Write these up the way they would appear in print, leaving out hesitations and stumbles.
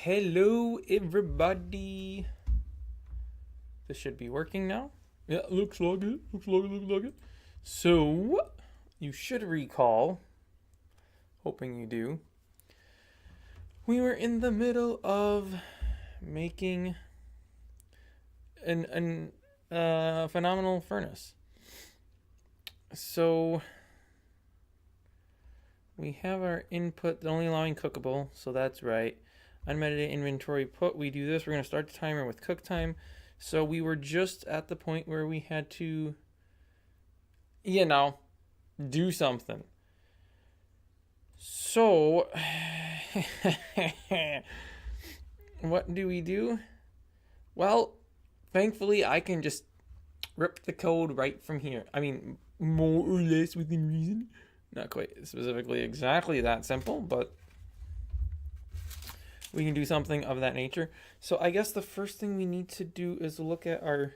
Hello everybody. This should be working now. Yeah, looks like it. Looks like it. So, you should recall, hoping you do, we were in the middle of making an phenomenal furnace. So, we have our input only allowing cookable, so that's right. Unmetadata inventory put, we do this. We're going to start the timer with cook time. So we were just at the point where we had to, do something. So, what do we do? Well, thankfully, I can just rip the code right from here. I mean, more or less within reason. Not quite specifically exactly that simple, but we can do something of that nature. So I guess the first thing we need to do is look at our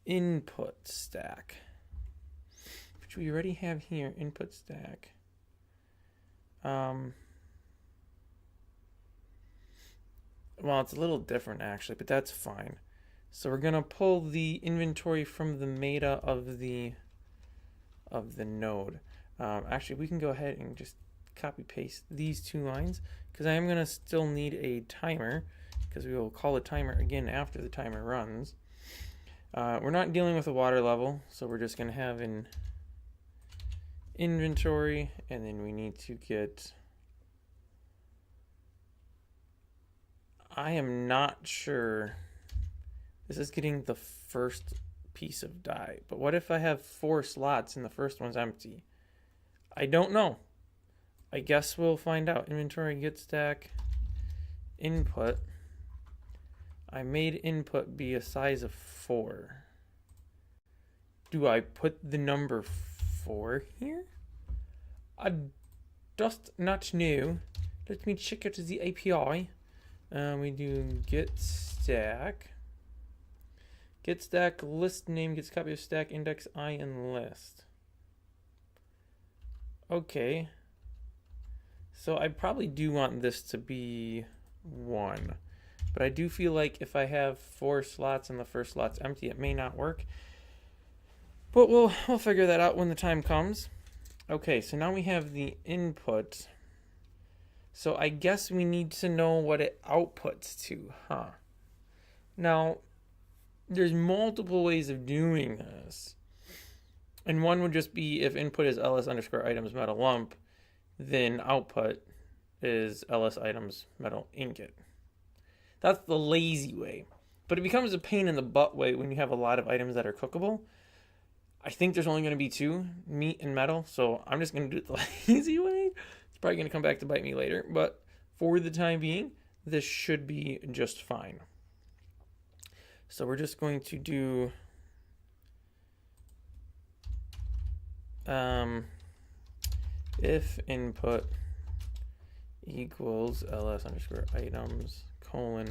input stack, which we already have here, input stack. Well, it's a little different actually, but that's fine. So we're gonna pull the inventory from the meta of the node. Actually, we can go ahead and just copy paste these two lines because I am going to still need a timer because we will call the timer again after the timer runs. We're not dealing with a water level, so we're just going to have an inventory, and then we need to get, I am not sure, this is getting the first piece of dye, but what if I have 4 slots and the first one's empty? I don't know. I guess we'll find out. Inventory get stack input. I made input be a size of 4. Do I put the number 4 here? I just not know. Let me check out the API. We do get stack. Get stack list name gets copy of stack index I and list. Okay. So I probably do want this to be 1. But I do feel like if I have 4 slots and the first slot's empty, it may not work. But we'll figure that out when the time comes. Okay, so now we have the input. So I guess we need to know what it outputs to, huh? Now, there's multiple ways of doing this. And one would just be if input is ls underscore items metal lump, then output is ls items metal ingot. That's the lazy way. But it becomes a pain in the butt way when you have a lot of items that are cookable. I think there's only going to be 2, meat and metal, so I'm just going to do it the lazy way. It's probably going to come back to bite me later, but for the time being, this should be just fine. So we're just going to do if input equals ls underscore items colon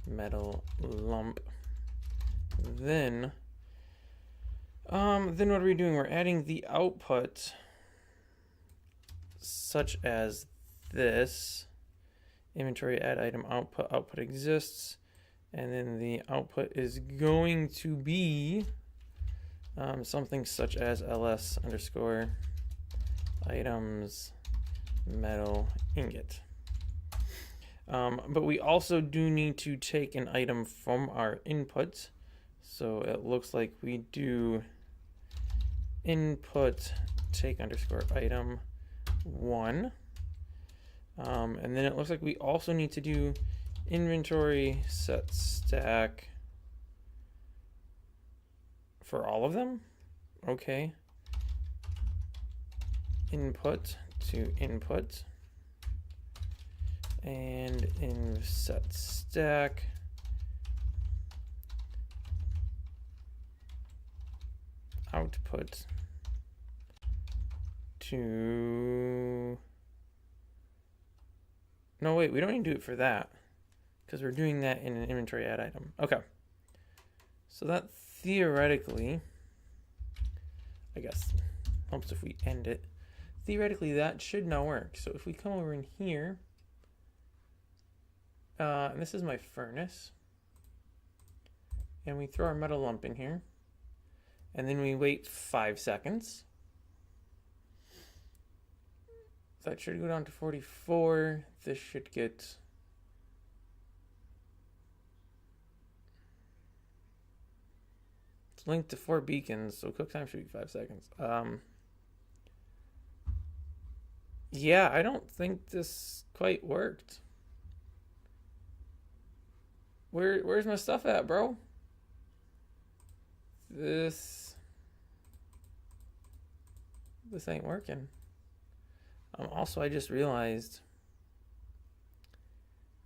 metal lump, then what are we doing? We're adding the output such as this inventory add item output exists, and then the output is going to be something such as ls underscore items metal ingot. But we also do need to take an item from our input. So it looks like we do input take underscore item 1. And then it looks like we also need to do inventory set stack for all of them. Okay. Input to input. And in set stack output to, no wait, we don't need to do it for that because we're doing that in an inventory add item. Okay, so that theoretically, I guess helps if we end it. Theoretically that should now work. So if we come over in here And this is my furnace. And we throw our metal lump in here. And then we wait 5 seconds. That should go down to 44. This should get... It's linked to 4 beacons, so cook time should be 5 seconds. Yeah, I don't think this quite worked. Where's my stuff at, bro? This ain't working. Also, I just realized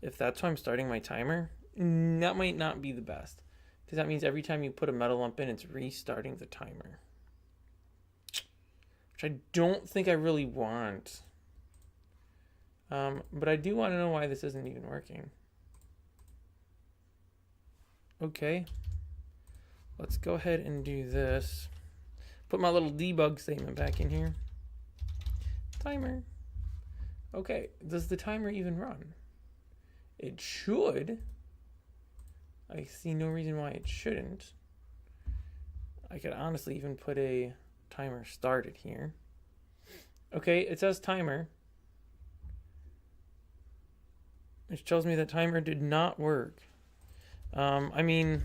if that's how I'm starting my timer, that might not be the best. Because that means every time you put a metal lump in, it's restarting the timer. Which I don't think I really want. But I do want to know why this isn't even working. Okay. Let's go ahead and do this. Put my little debug statement back in here. Timer. Okay, does the timer even run? It should. I see no reason why it shouldn't. I could honestly even put a timer started here. Okay, it says timer. Which tells me that timer did not work. I mean,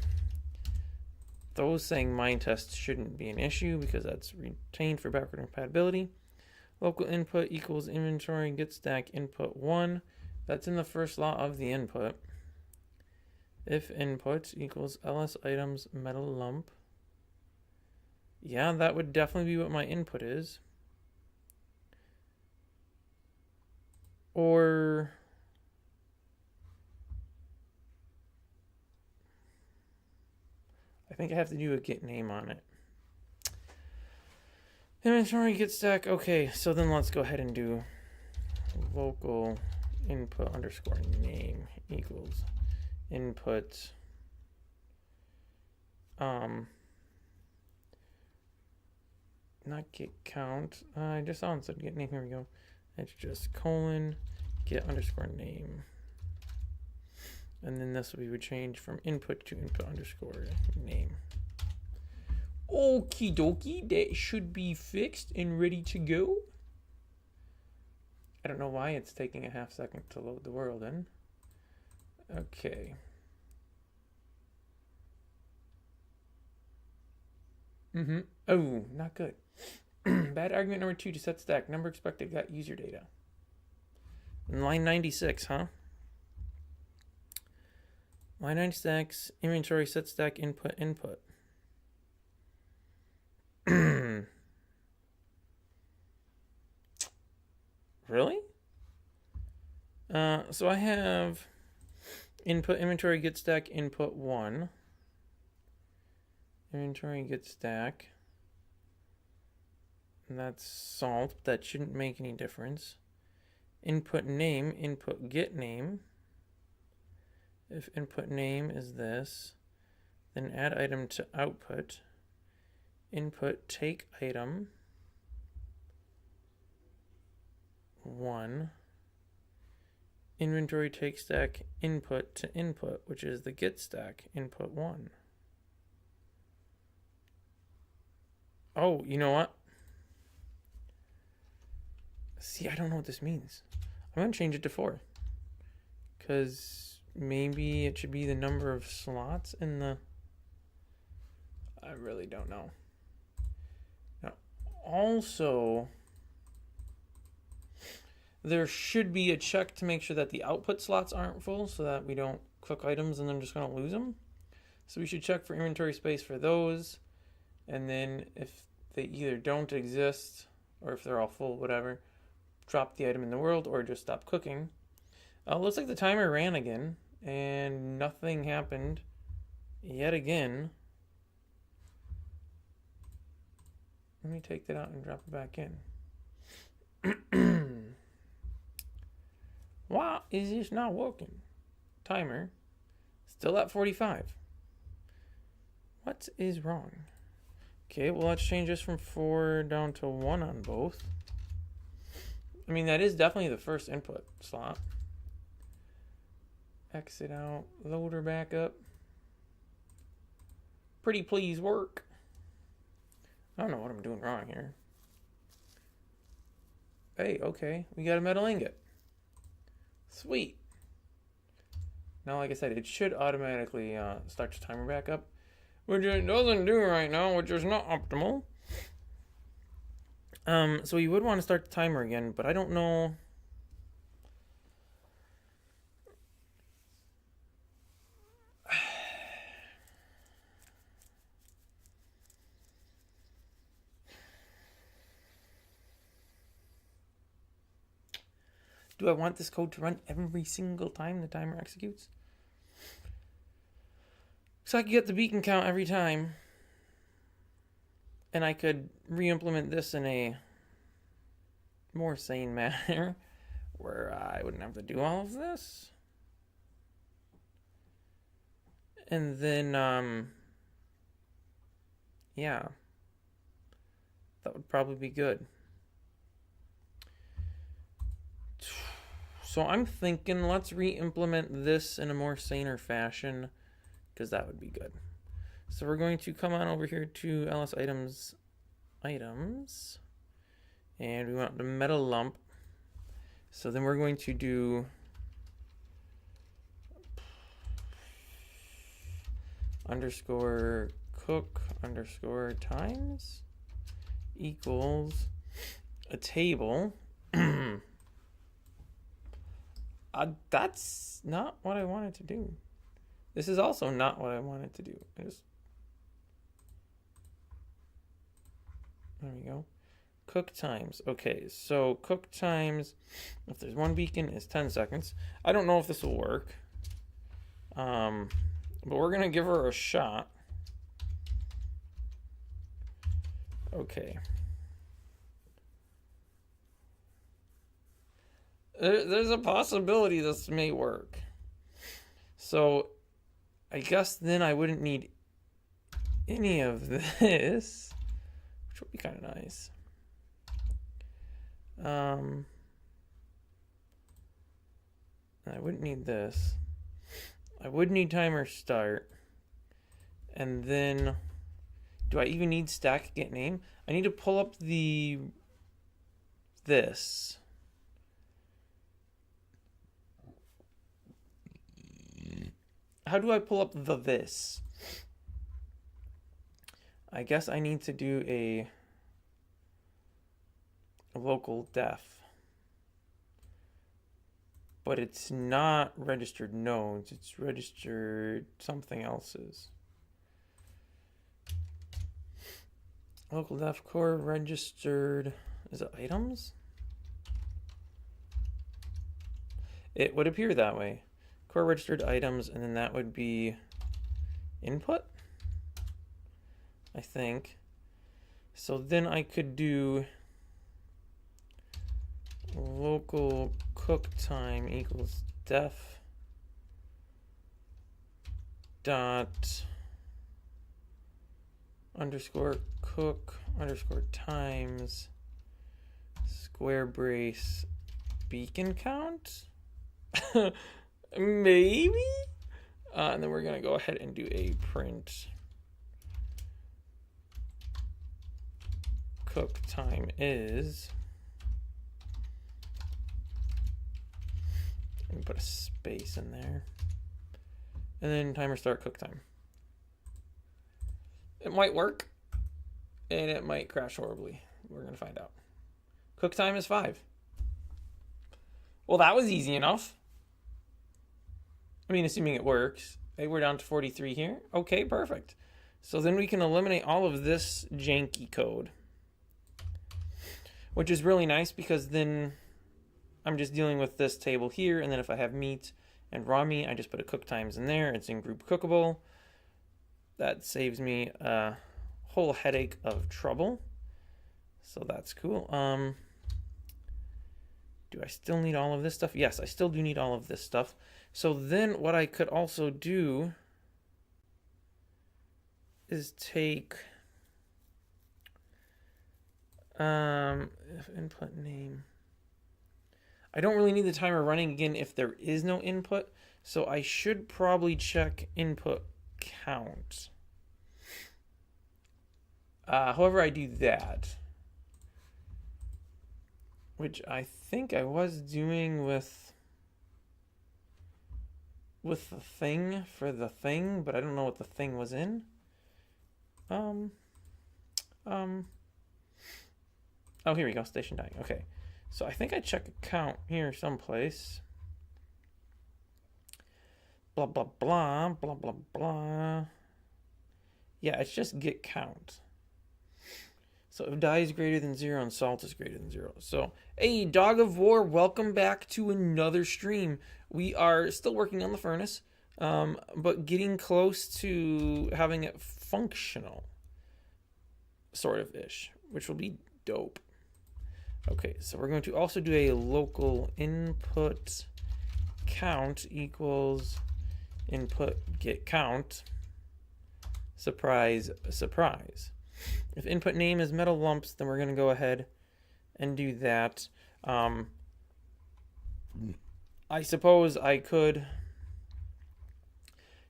those saying mine test shouldn't be an issue because that's retained for backward compatibility. Local input equals inventory get stack input 1. That's in the first law of the input. If input equals ls items metal lump. Yeah, that would definitely be what my input is. Or I think I have to do a get name on it. Inventory get stack. Okay, so then let's go ahead and do local input underscore name equals input not get count. I just saw it said get name. Here we go. It's just colon get underscore name. And then this we would change from input to input underscore name. Okie dokie, that should be fixed and ready to go. I don't know why it's taking a half second to load the world in. Okay. Oh, not good. Bad argument number 2 to set stack. Number expected got user data. In line 96, huh? Line 96, inventory set stack input input. Really? So I have input inventory get stack input 1. Inventory get stack. And that's salt. That shouldn't make any difference. Input name, input get name. If input name is this, then add item to output. Input take item 1. Inventory take stack input to input, which is the get stack input 1. Oh, you know what? See, I don't know what this means. I'm going to change it to 4. Because maybe it should be the number of slots in the... I really don't know. Now, also, there should be a check to make sure that the output slots aren't full so that we don't cook items and then just going to lose them. So we should check for inventory space for those. And then if they either don't exist or if they're all full, whatever, drop the item in the world or just stop cooking. Looks like the timer ran again and nothing happened yet again. Let me take that out and drop it back in. Why is this not working? Timer still at 45. What is wrong? Okay, well, let's change this from 4 down to 1 on both. I mean, that is definitely the first input slot. Exit out, load her back up. Pretty please work. I don't know what I'm doing wrong here. Hey, okay, we got a metal ingot. Sweet. Now, like I said, it should automatically start the timer back up, which it doesn't do right now, which is not optimal. So you would want to start the timer again, but I don't know. Do I want this code to run every single time the timer executes? So I could get the beacon count every time, and I could re-implement this in a more sane manner where I wouldn't have to do all of this. And then, yeah, that would probably be good. So I'm thinking let's re-implement this in a more saner fashion, because that would be good. So we're going to come on over here to ls items, and we want the metal lump. So then we're going to do underscore cook underscore times equals a table. That's not what I wanted to do. This is also not what I wanted to do. There we go. Cook times. Okay, so cook times, if there's one beacon, is 10 seconds. I don't know if this will work. But we're going to give her a shot. Okay. There's a possibility this may work. So I guess then I wouldn't need any of this, which would be kind of nice. I wouldn't need this. I would need timer start. And then, do I even need stack get name? I need to pull up this. How do I pull up this? I guess I need to do a local def. But it's not registered nodes, it's registered something else's. Local def core registered, is it items? It would appear that way. Core registered items, and then that would be input, I think. So then I could do local cook time equals def dot underscore cook underscore times square brace beacon count. Maybe? And then we're going to go ahead and do a print cook time is, and put a space in there, and then timer start cook time. It might work, and it might crash horribly. We're going to find out. Cook time is 5. Well, that was easy enough. I mean, assuming it works. Hey, we're down to 43 here. Okay, perfect. So then we can eliminate all of this janky code, which is really nice because then I'm just dealing with this table here, and then if I have meat and raw meat, I just put a cook times in there. It's in group cookable. That saves me a whole headache of trouble. So that's cool. Do I still need all of this stuff? Yes, I still do need all of this stuff. So then what I could also do is take if input name. I don't really need the timer running again if there is no input, so I should probably check input count. However, I do that, which I think I was doing with the thing for the thing, but I don't know what the thing was in. Oh, here we go. Station dying. Okay, so I think I check a count here someplace. Blah blah blah blah blah blah. Yeah, it's just get count. So if dye is greater than 0 and salt is greater than 0. So, hey, Dog of War, welcome back to another stream. We are still working on the furnace, but getting close to having it functional, sort of ish, which will be dope. Okay, so we're going to also do a local input count equals input get count. Surprise, surprise. If input name is metal lumps, then we're going to go ahead and do that. I suppose I could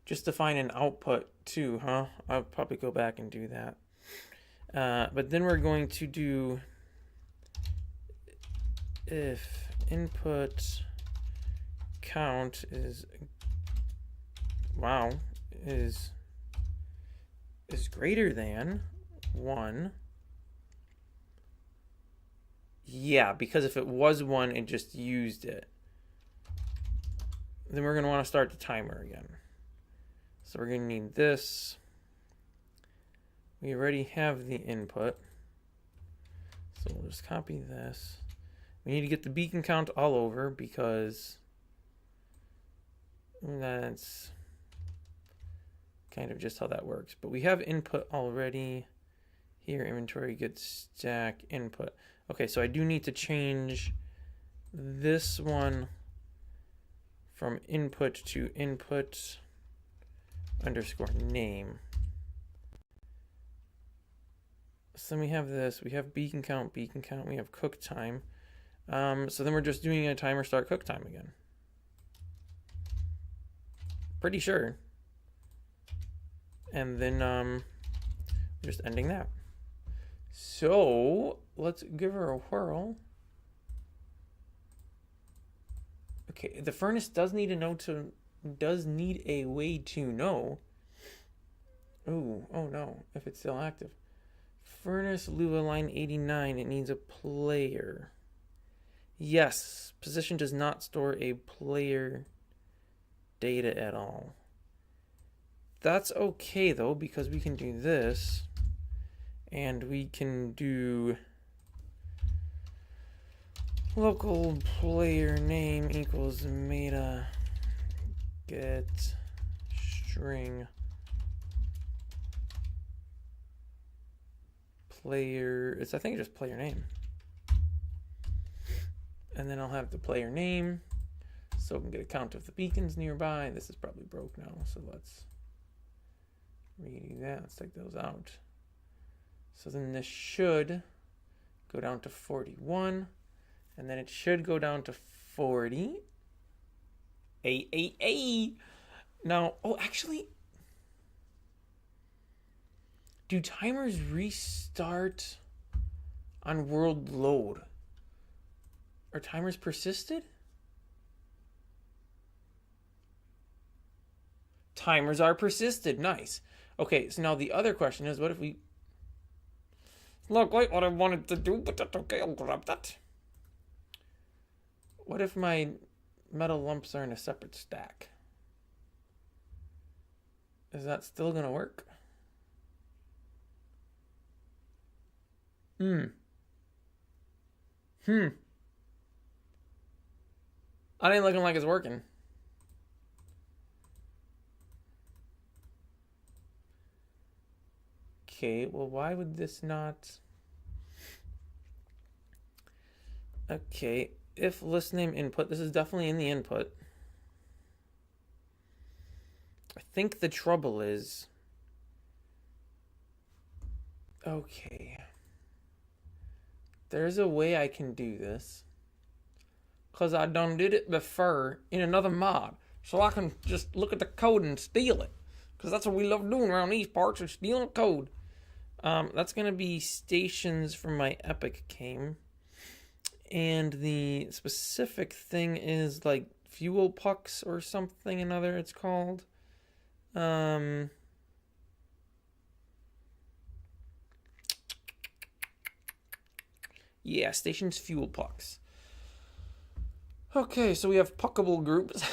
just define an output too, huh? I'll probably go back and do that. But then we're going to do if input count is greater than 1. Yeah, because if it was 1, it just used it. Then we're going to want to start the timer again. So we're going to need this. We already have the input. So we'll just copy this. We need to get the beacon count all over because that's kind of just how that works. But we have input already. Here, inventory get stack input. Okay, so I do need to change this one from input to input underscore name. So then we have this, we have beacon count, we have cook time. So then we're just doing a timer start cook time again. Pretty sure. And then just ending that. So let's give her a whirl. Okay, the furnace does need a way to know. Ooh, oh no, if it's still active. Furnace Lua line 89, it needs a player. Yes, position does not store a player data at all. That's okay though, because we can do this. And we can do local player name equals meta get string player. I think it's just player name. And then I'll have the player name so we can get a count of the beacons nearby. This is probably broke now, so let's redo that. Let's take those out. So then this should go down to 41, and then it should go down to 40. Now, oh, actually, do timers restart on world load? Are timers persisted? Timers are persisted. Nice. Okay, so now the other question is, what if we... Look like what I wanted to do, but that's okay. I'll grab that. What if my metal lumps are in a separate stack? Is that still going to work? That ain't looking like it's working. Okay, well, why would this not... Okay, if list name input, this is definitely in the input. I think the trouble is... Okay. There's a way I can do this. because I done did it before in another mod. So I can just look at the code and steal it. Because that's what we love doing around these parts, is stealing code. That's going to be stations from my Epic game. And the specific thing is like fuel pucks or something another it's called. Yeah, stations fuel pucks. Okay, so we have puckable groups.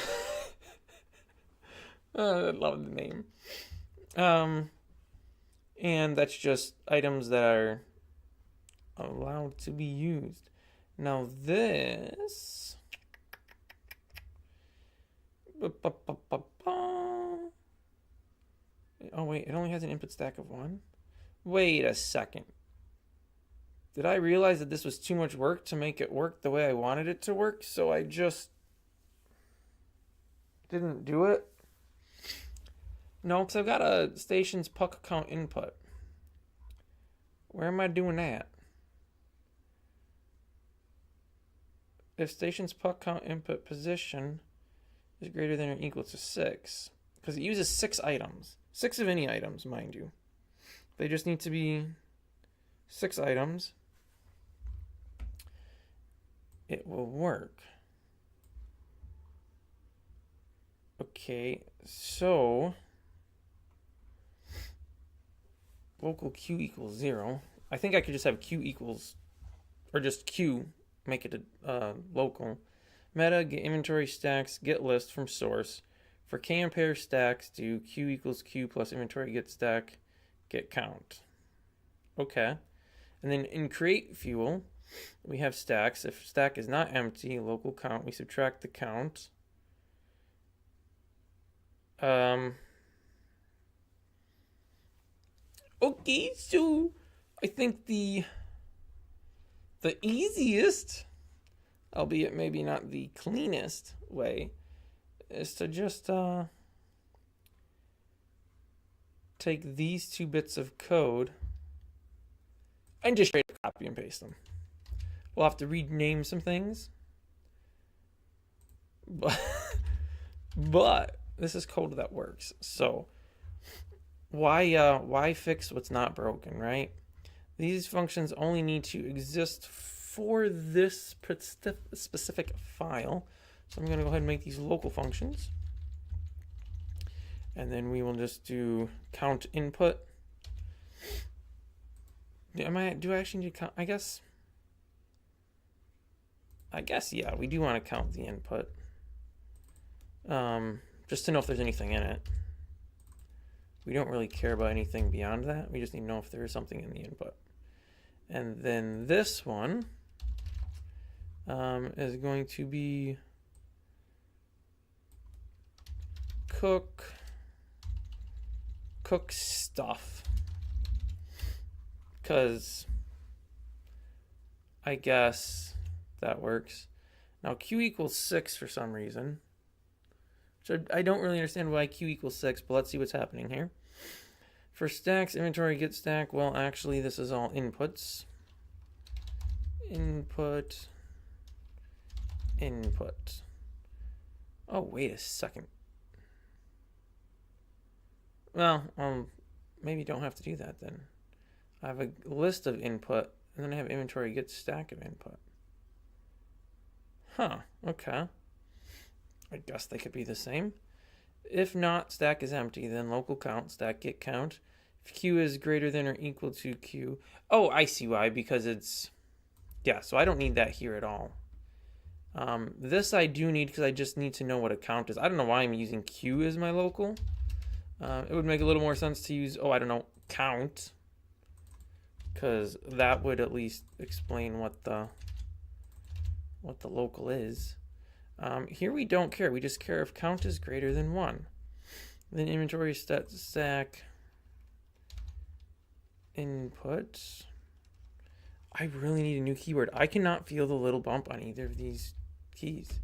I love the name. And that's just items that are allowed to be used. Now this... Oh wait, it only has an input stack of 1? Wait a second. Did I realize that this was too much work to make it work the way I wanted it to work? So I just didn't do it? No, because I've got a station's puck count input. Where am I doing that? If station's puck count input position is greater than or equal to 6, because it uses 6 items. 6 of any items, mind you. They just need to be 6 items. It will work. Okay, so local Q equals 0. I think I could just have Q equals, or just Q, make it a local. Meta, get inventory stacks, get list from source. For K and pair stacks, do Q equals Q plus inventory get stack, get count. Okay. And then in create fuel, we have stacks. If stack is not empty, local count, we subtract the count. Okay, so I think the easiest, albeit maybe not the cleanest way, is to just take these 2 bits of code and just straight up copy and paste them. We'll have to rename some things, but this is code that works. So why fix what's not broken, right? These functions only need to exist for this specific file. So I'm going to go ahead and make these local functions. And then we will just do count input. Do I actually need to count? I guess, yeah, we do want to count the input. Just to know if there's anything in it. We don't really care about anything beyond that. We just need to know if there is something in the input. And then this one is going to be cook stuff. Because I guess that works. Now Q equals 6 for some reason. So I don't really understand why Q equals 6, but let's see what's happening here. For stacks, inventory get stack, well, actually, this is all inputs. Input. Oh, wait a second. Well, maybe don't have to do that then. I have a list of input, and then I have inventory get stack of input. Huh, okay. I guess they could be the same. If not, stack is empty, then local count, stack get count. If Q is greater than or equal to Q. Oh, I see why, because it's... Yeah, so I don't need that here at all. This I do need because I just need to know what a count is. I don't know why I'm using Q as my local. It would make a little more sense to use, count. Because that would at least explain what the local is. Here we don't care. We just care if count is greater than 1. Then inventory stack input. I really need a new keyword. I cannot feel the little bump on either of these keys.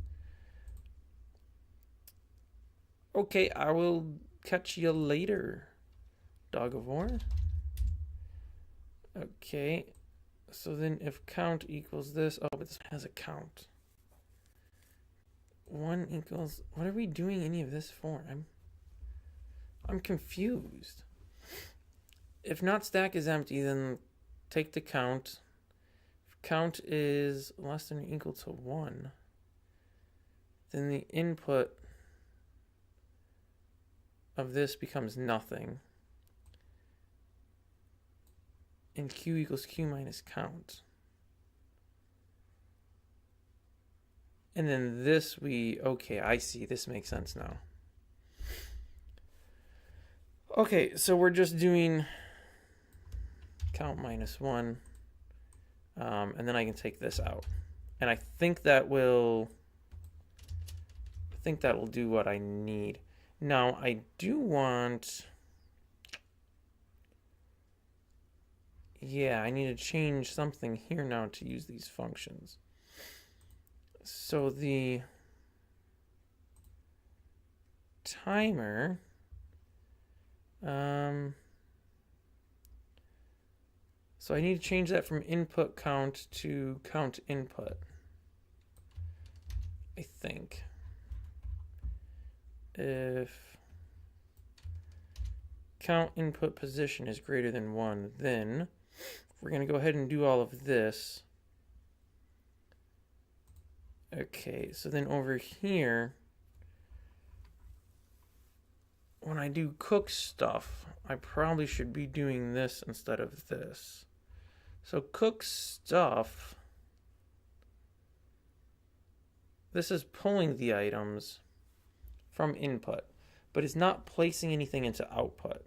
Okay, I will catch you later, dog of war. Okay, so then if count equals this, oh, but this has a count. 1 equals, what are we doing any of this for? I'm confused. If not stack is empty, then take the count. If count is less than or equal to 1, then the input of this becomes nothing. And q equals q minus count. And then this okay, I see. This makes sense now. Okay, so we're just doing count minus 1. And then I can take this out. And I think that will do what I need. Now, I do want... Yeah, I need to change something here now to use these functions. So the timer... So I need to change that from input count to count input, I think. If count input position is greater than 1, then we're going to go ahead and do all of this. Okay, so then over here, when I do cook stuff, I probably should be doing this instead of this. So cook stuff, this is pulling the items from input, but it's not placing anything into output,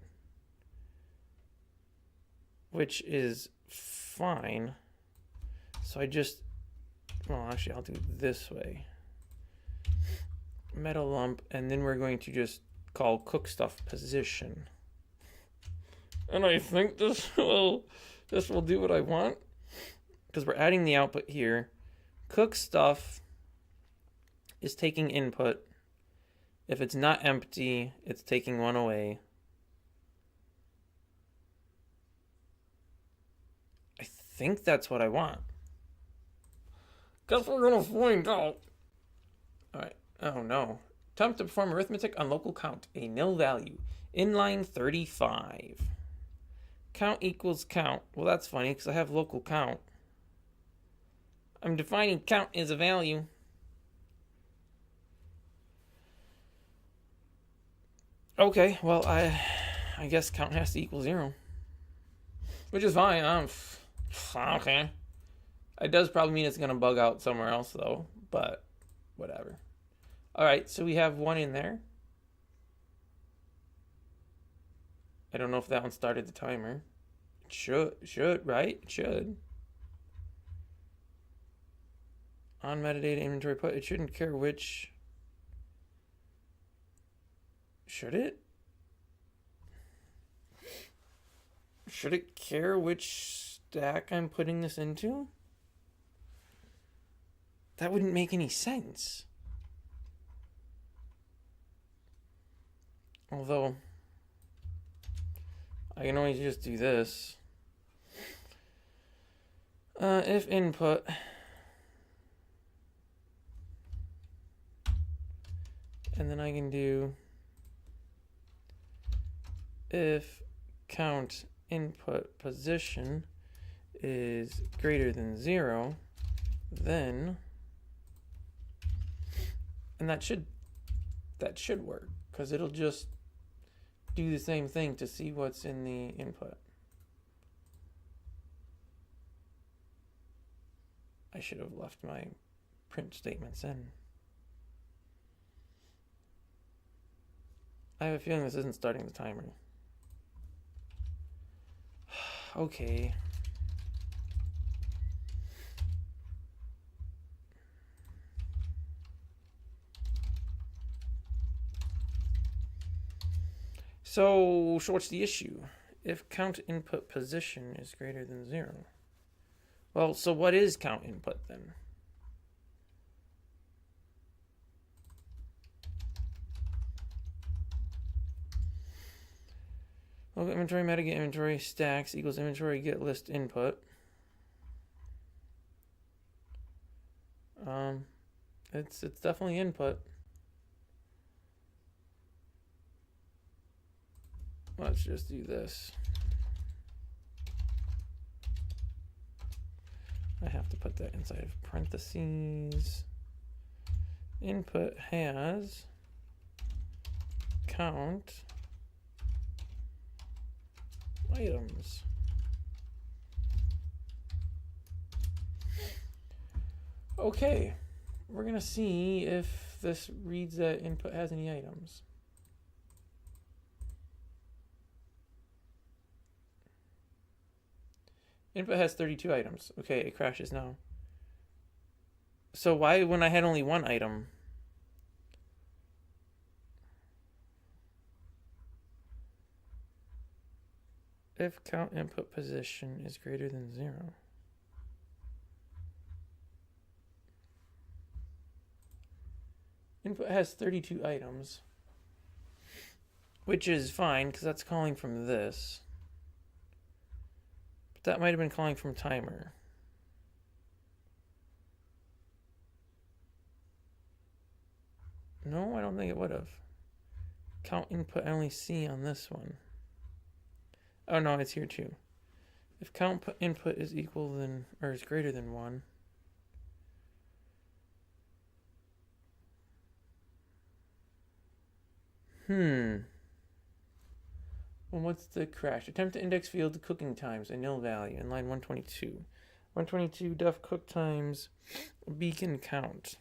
which is fine. So I just, well, actually I'll do it this way. Metal lump, and then we're going to just call cook stuff position. And I think this will do what I want, because we're adding the output here. Cook stuff is taking input. If it's not empty, it's taking 1 away. I think that's what I want. Guess we're gonna find out. Alright, oh no. Attempt to perform arithmetic on local count, a nil value. Inline 35. Count equals count. Well, that's funny because I have local count. I'm defining count as a value. Okay, well, I guess count has to equal 0. Which is fine. Okay. It does probably mean it's going to bug out somewhere else, though. But, whatever. Alright, so we have 1 in there. I don't know if that one started the timer. It should, right? It should. On metadata inventory put, it shouldn't care which. Should it? Should it care which stack I'm putting this into? That wouldn't make any sense. Although, I can always just do this. If input and then I can do if count input position is greater than 0, then, and that should work, because it'll just do the same thing to see what's in the input. I should have left my print statements in. I have a feeling this isn't starting the timer. Okay. So what's the issue? If count input position is greater than 0. Well, so what is count input then? Local inventory, meta inventory, stacks equals inventory get list input. It's definitely input. Let's just do this. I have to put that inside of parentheses. Input has count items. Okay, we're gonna see if this reads that input has any items. Input has 32 items. Okay, it crashes now. So why when I had only one item? If count input position is greater than 0. Input has 32 items, which is fine because that's calling from this. But that might have been calling from timer. No, I don't think it would have. Count input I only see on this one. Oh no, it's here too. If count input is equal than or is greater than 1. Well, what's the crash? Attempt to index field cooking times, a nil value in line 122. 122 def cook times beacon count.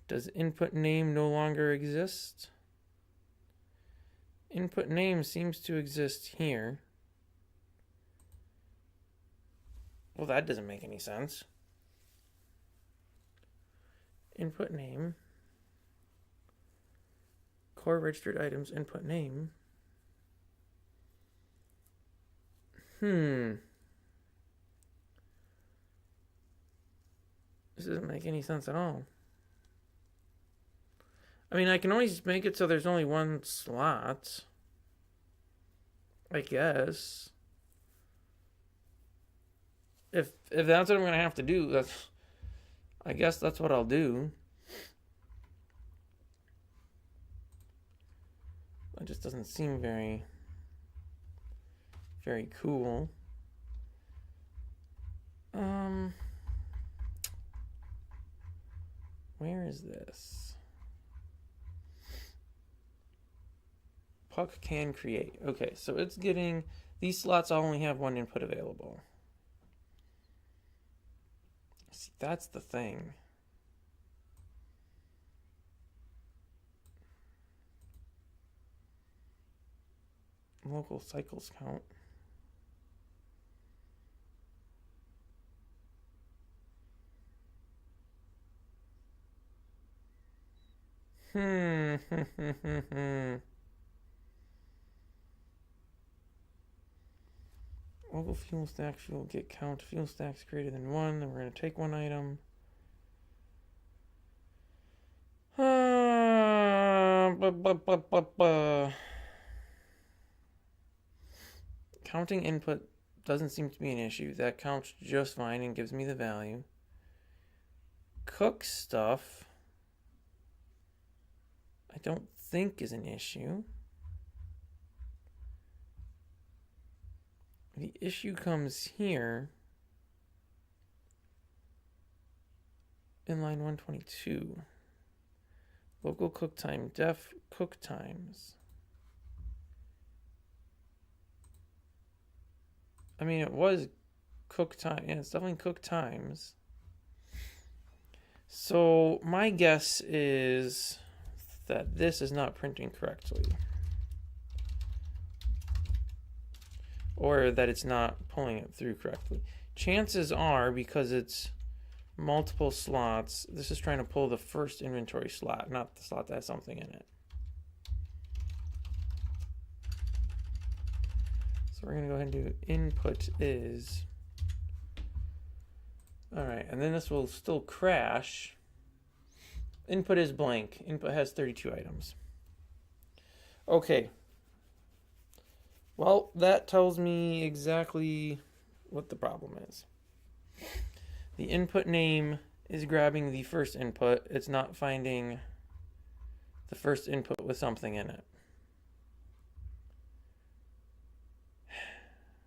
Does input name no longer exist? Input name seems to exist here. Well, that doesn't make any sense. Input name. Core registered items, input name. This doesn't make any sense at all. I mean, I can always make it so there's only one slot. I guess. If that's what I'm gonna have to do, I guess that's what I'll do. It just doesn't seem very cool. Where is this? Puck can create. Okay, so it's getting these slots only have one input available. See, that's the thing. Local cycles count. Local fuel stack fuel get count fuel stacks greater than 1. Then we're going to take one item. Counting input doesn't seem to be an issue. That counts just fine and gives me the value. Cook stuff I don't think is an issue. The issue comes here in line 122. Local cook time, def cook times. I mean, it was cook time. Yeah, it's definitely cook times. So my guess is that this is not printing correctly. Or that it's not pulling it through correctly. Chances are, because it's multiple slots, this is trying to pull the first inventory slot, not the slot that has something in it. So we're going to go ahead and do input is. All right, and then this will still crash. Input is blank. Input has 32 items. Okay. Well, that tells me exactly what the problem is. The input name is grabbing the first input. It's not finding the first input with something in it.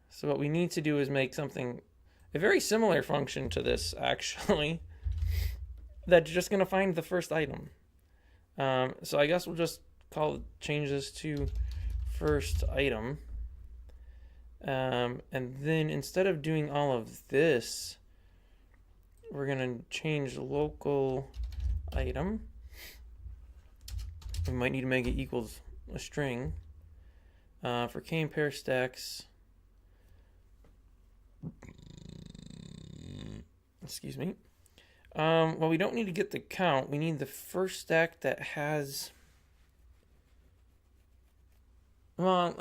So what we need to do is make something, a very similar function to this actually, that's just going to find the first item. So I guess we'll just change this to first item. And then instead of doing all of this, we're going to change local item. We might need to make it equals a string. For k and pair stacks, excuse me. Well, we don't need to get the count. We need the first stack that has, well,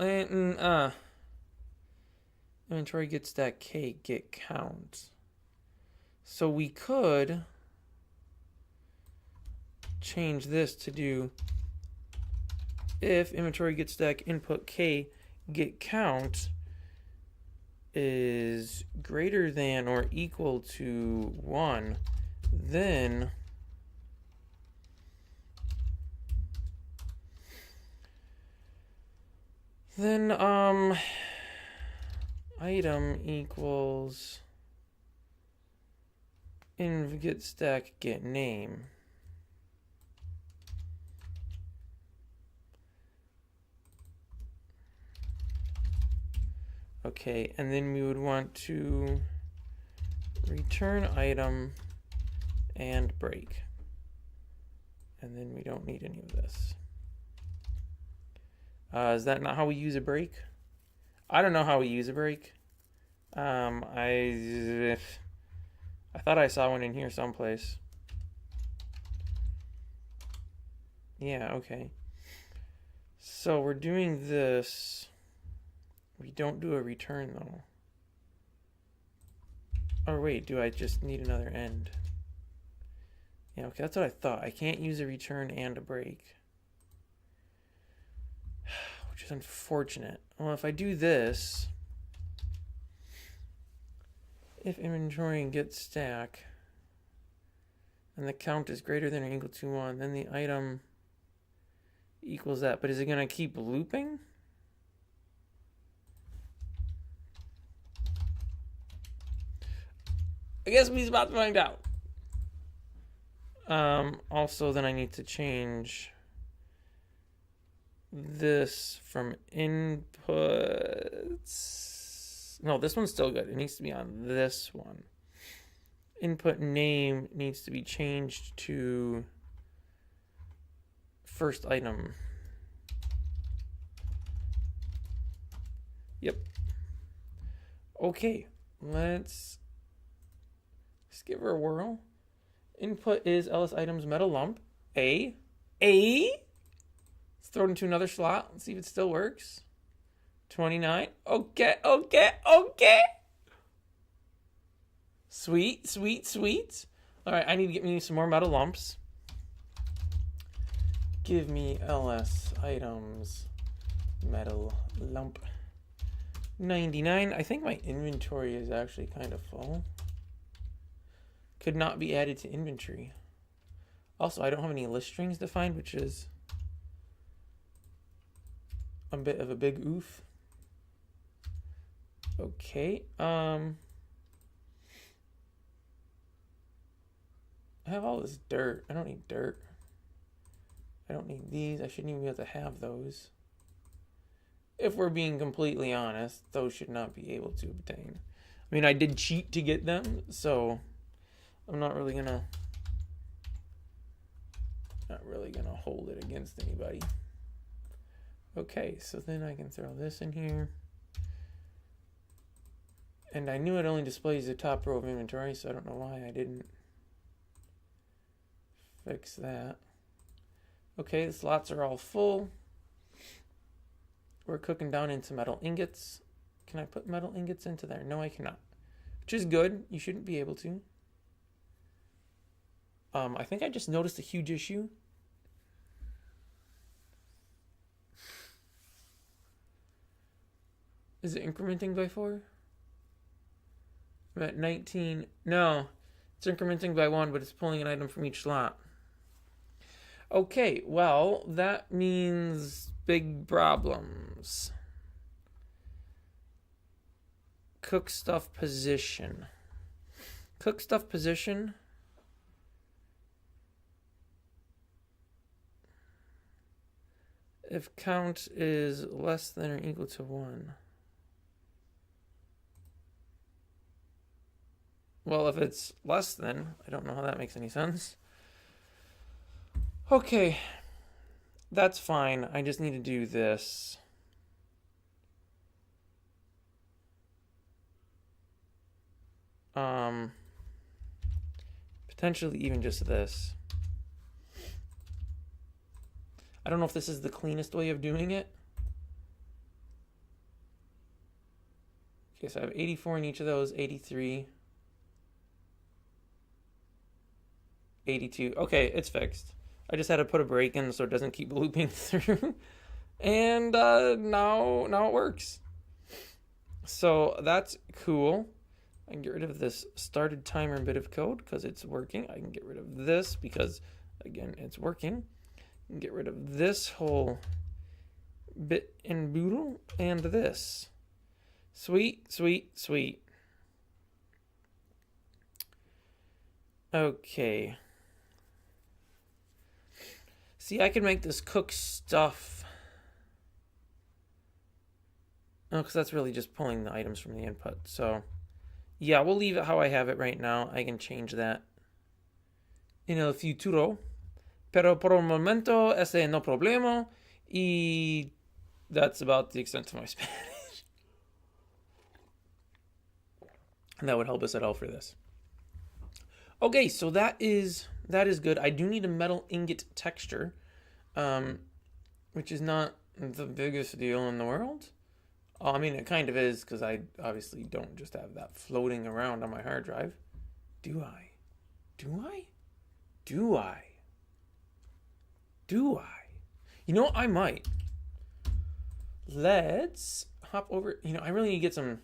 inventory get stack k get count. So we could change this to do if inventory get stack input k get count is greater than or equal to 1, then item equals inv get stack get name. Okay, and then we would want to return item and break. And then we don't need any of this. Is that not how we use a break? I don't know how we use a break. I thought I saw one in here someplace. Yeah, okay. So we're doing this. We don't do a return though. Or wait, do I just need another end? Yeah, okay, that's what I thought. I can't use a return and a break. Which is unfortunate. Well, if I do this, if inventory and get stack, and the count is greater than or equal to 1, then the item equals that. But is it going to keep looping? I guess we're about to find out. Also, then I need to change this from inputs. No, this one's still good. It needs to be on this one. Input name needs to be changed to first item. Yep. Okay, let's give her a whirl. Input is ls items metal lump. A. Let's throw it into another slot. Let's see if it still works. 29. Okay. Sweet. All right, I need to get me some more metal lumps. Give me ls items metal lump. 99. I think my inventory is actually kind of full. Could not be added to inventory. Also, I don't have any list strings defined, which is a bit of a big oof. Okay. I have all this dirt. I don't need dirt. I don't need these. I shouldn't even be able to have those. If we're being completely honest, those should not be able to obtain. I mean, I did cheat to get them, so I'm not really gonna hold it against anybody. Okay, so then I can throw this in here. And I knew it only displays the top row of inventory, so I don't know why I didn't fix that. Okay, the slots are all full. We're cooking down into metal ingots. Can I put metal ingots into there? No, I cannot. Which is good. You shouldn't be able to. I think I just noticed a huge issue. Is it incrementing by 4? I'm at 19. No, It's incrementing by 1, but it's pulling an item from each slot. Okay, well, that means big problems. Cook stuff position. Cook stuff position. If count is less than or equal to 1. Well, if it's less than, I don't know how that makes any sense. Okay, that's fine. I just need to do this. Potentially even just this. I don't know if this is the cleanest way of doing it. Okay, so I have 84 in each of those, 83. 82. Okay, it's fixed. I just had to put a break in so it doesn't keep looping through. And now it works. So that's cool. I can get rid of this started timer bit of code because it's working. I can get rid of this because, again, it's working. I can get rid of this whole bit and boodle and this. Sweet, sweet, sweet. Okay. See, I can make this cook stuff. Oh, because that's really just pulling the items from the input. So, yeah, we'll leave it how I have it right now. I can change that in el futuro. Pero por el momento, ese no problema. Y that's about the extent of my Spanish. And that would help us at all for this. Okay, so that is good. I do need a metal ingot texture, which is not the biggest deal in the world. I mean, it kind of is, because I obviously don't just have that floating around on my hard drive. Do I? Do I? Do I? Do I? You know, I might. Let's hop over. You know, I really need to get some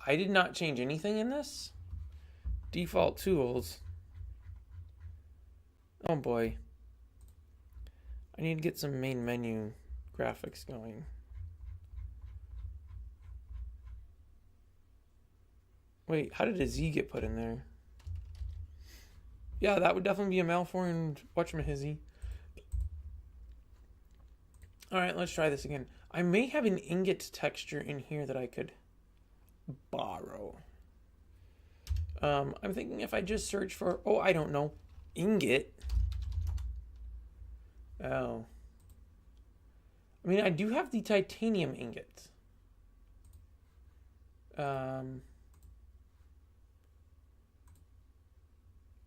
I did not change anything in this. Default tools. Oh boy. I need to get some main menu graphics going. Wait, how did a Z get put in there? Yeah, that would definitely be a malformed whatchamahizzy. Alright, let's try this again. I may have an ingot texture in here that I could borrow. I'm thinking if I just search for, I don't know, ingot. Oh. I mean, I do have the titanium ingot.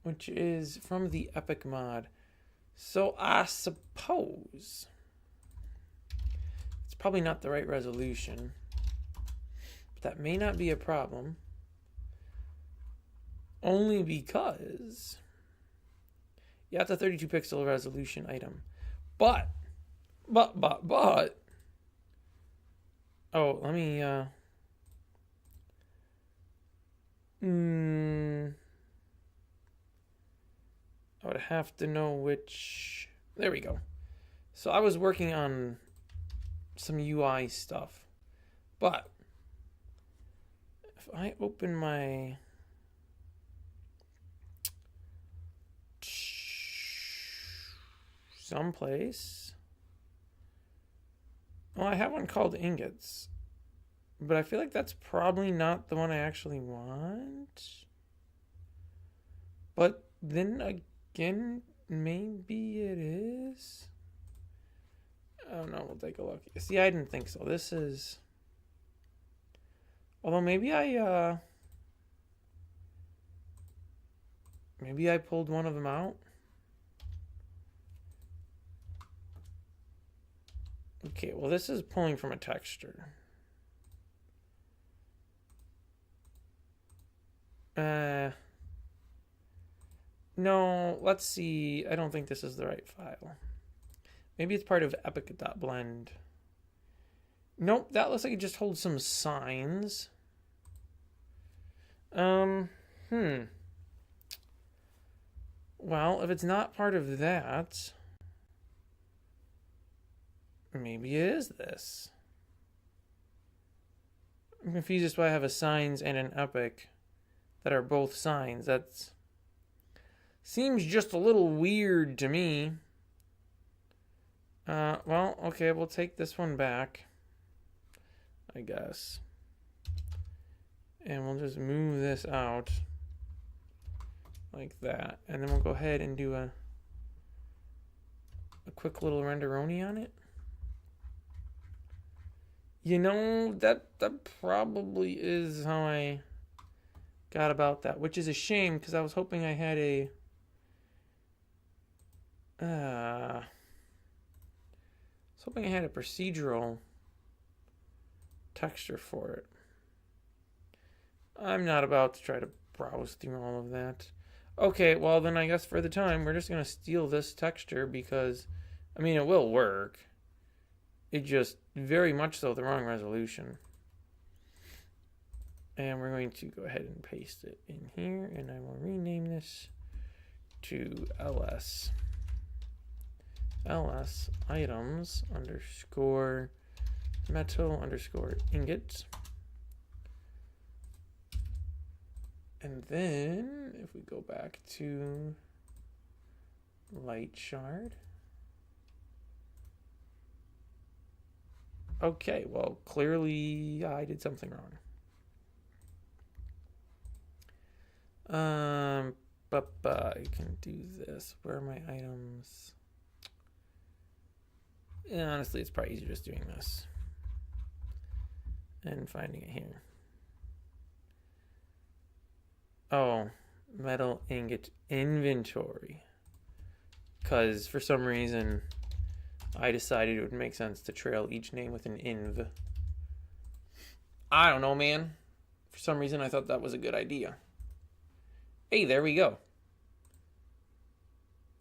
Which is from the Epic mod. So I suppose it's probably not the right resolution. But that may not be a problem. Only because, yeah, it's a 32 pixel resolution item. But, oh, let me, I would have to know which, there we go. So I was working on some UI stuff, but if I open my someplace, well, I have one called ingots, but I feel like that's probably not the one I actually want. But then again, maybe it is. I don't know. We'll take a look. See, I didn't think so. This is, although maybe I pulled one of them out. Okay, well, this is pulling from a texture. No, let's see. I don't think this is the right file. Maybe it's part of epic.blend. Nope, that looks like it just holds some signs. Well, if it's not part of that, maybe it is this. I'm confused as to why I have a signs and an epic that are both signs. That seems just a little weird to me. Well, okay, we'll take this one back, I guess. And we'll just move this out like that. And then we'll go ahead and do a quick little renderoni on it. You know, that probably is how I got about that, which is a shame because I was hoping I had a procedural texture for it. I'm not about to try to browse through all of that. Okay, well then I guess for the time we're just going to steal this texture because, I mean, it will work. It just very much so the wrong resolution. And we're going to go ahead and paste it in here, and I will rename this to ls items underscore metal underscore ingot. And then if we go back to Lightshard. Okay, well, clearly I did something wrong. But I can do this. Where are my items? Yeah, honestly, it's probably easier just doing this and finding it here. Oh, metal ingot inventory. Because for some reason, I decided it would make sense to trail each name with an inv. I don't know, man. For some reason, I thought that was a good idea. Hey, there we go.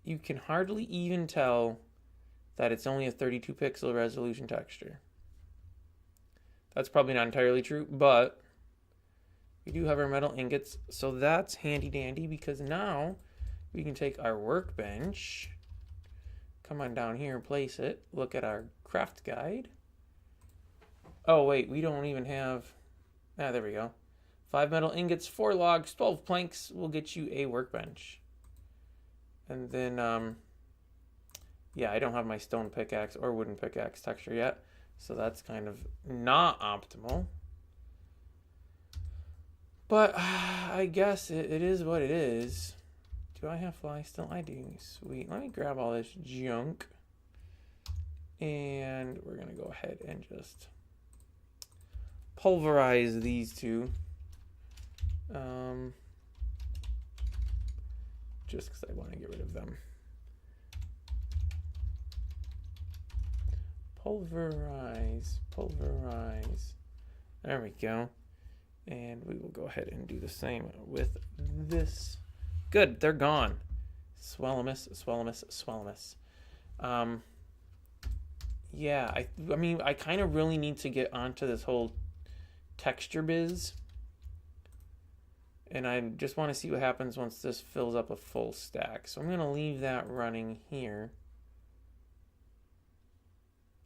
You can hardly even tell that it's only a 32 pixel resolution texture. That's probably not entirely true, but we do have our metal ingots, so that's handy dandy because now we can take our workbench, come on down here and place it, look at our craft guide. Oh wait, we don't even have, there we go. 5 metal ingots, 4 logs, 12 planks will get you a workbench. And then, yeah, I don't have my stone pickaxe or wooden pickaxe texture yet, so that's kind of not optimal. But I guess it is what it is. Do I have fly still? I do. Sweet. Let me grab all this junk. And we're going to go ahead and just pulverize these two. Just because I want to get rid of them. Pulverize, pulverize. There we go. And we will go ahead and do the same with this. Good, they're gone. Swellimus, swellimus, swellimus. Yeah, I mean, I kind of really need to get onto this whole texture biz. And I just want to see what happens once this fills up a full stack. So I'm going to leave that running here.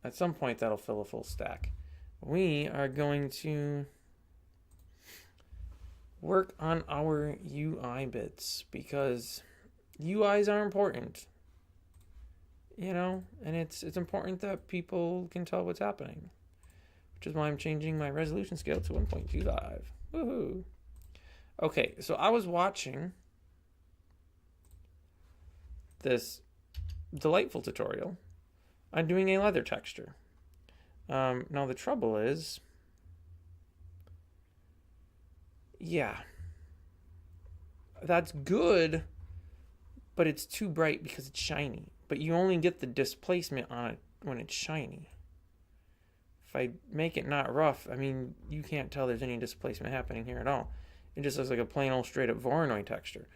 At some point, that'll fill a full stack. We are going to work on our UI bits because UIs are important. You know, and it's important that people can tell what's happening. Which is why I'm changing my resolution scale to 1.25. Woohoo! Okay, so I was watching this delightful tutorial on doing a leather texture. Now the trouble is, yeah, that's good, but it's too bright because it's shiny. But you only get the displacement on it when it's shiny. If I make it not rough, I mean, you can't tell there's any displacement happening here at all. It just looks like a plain old straight up Voronoi texture,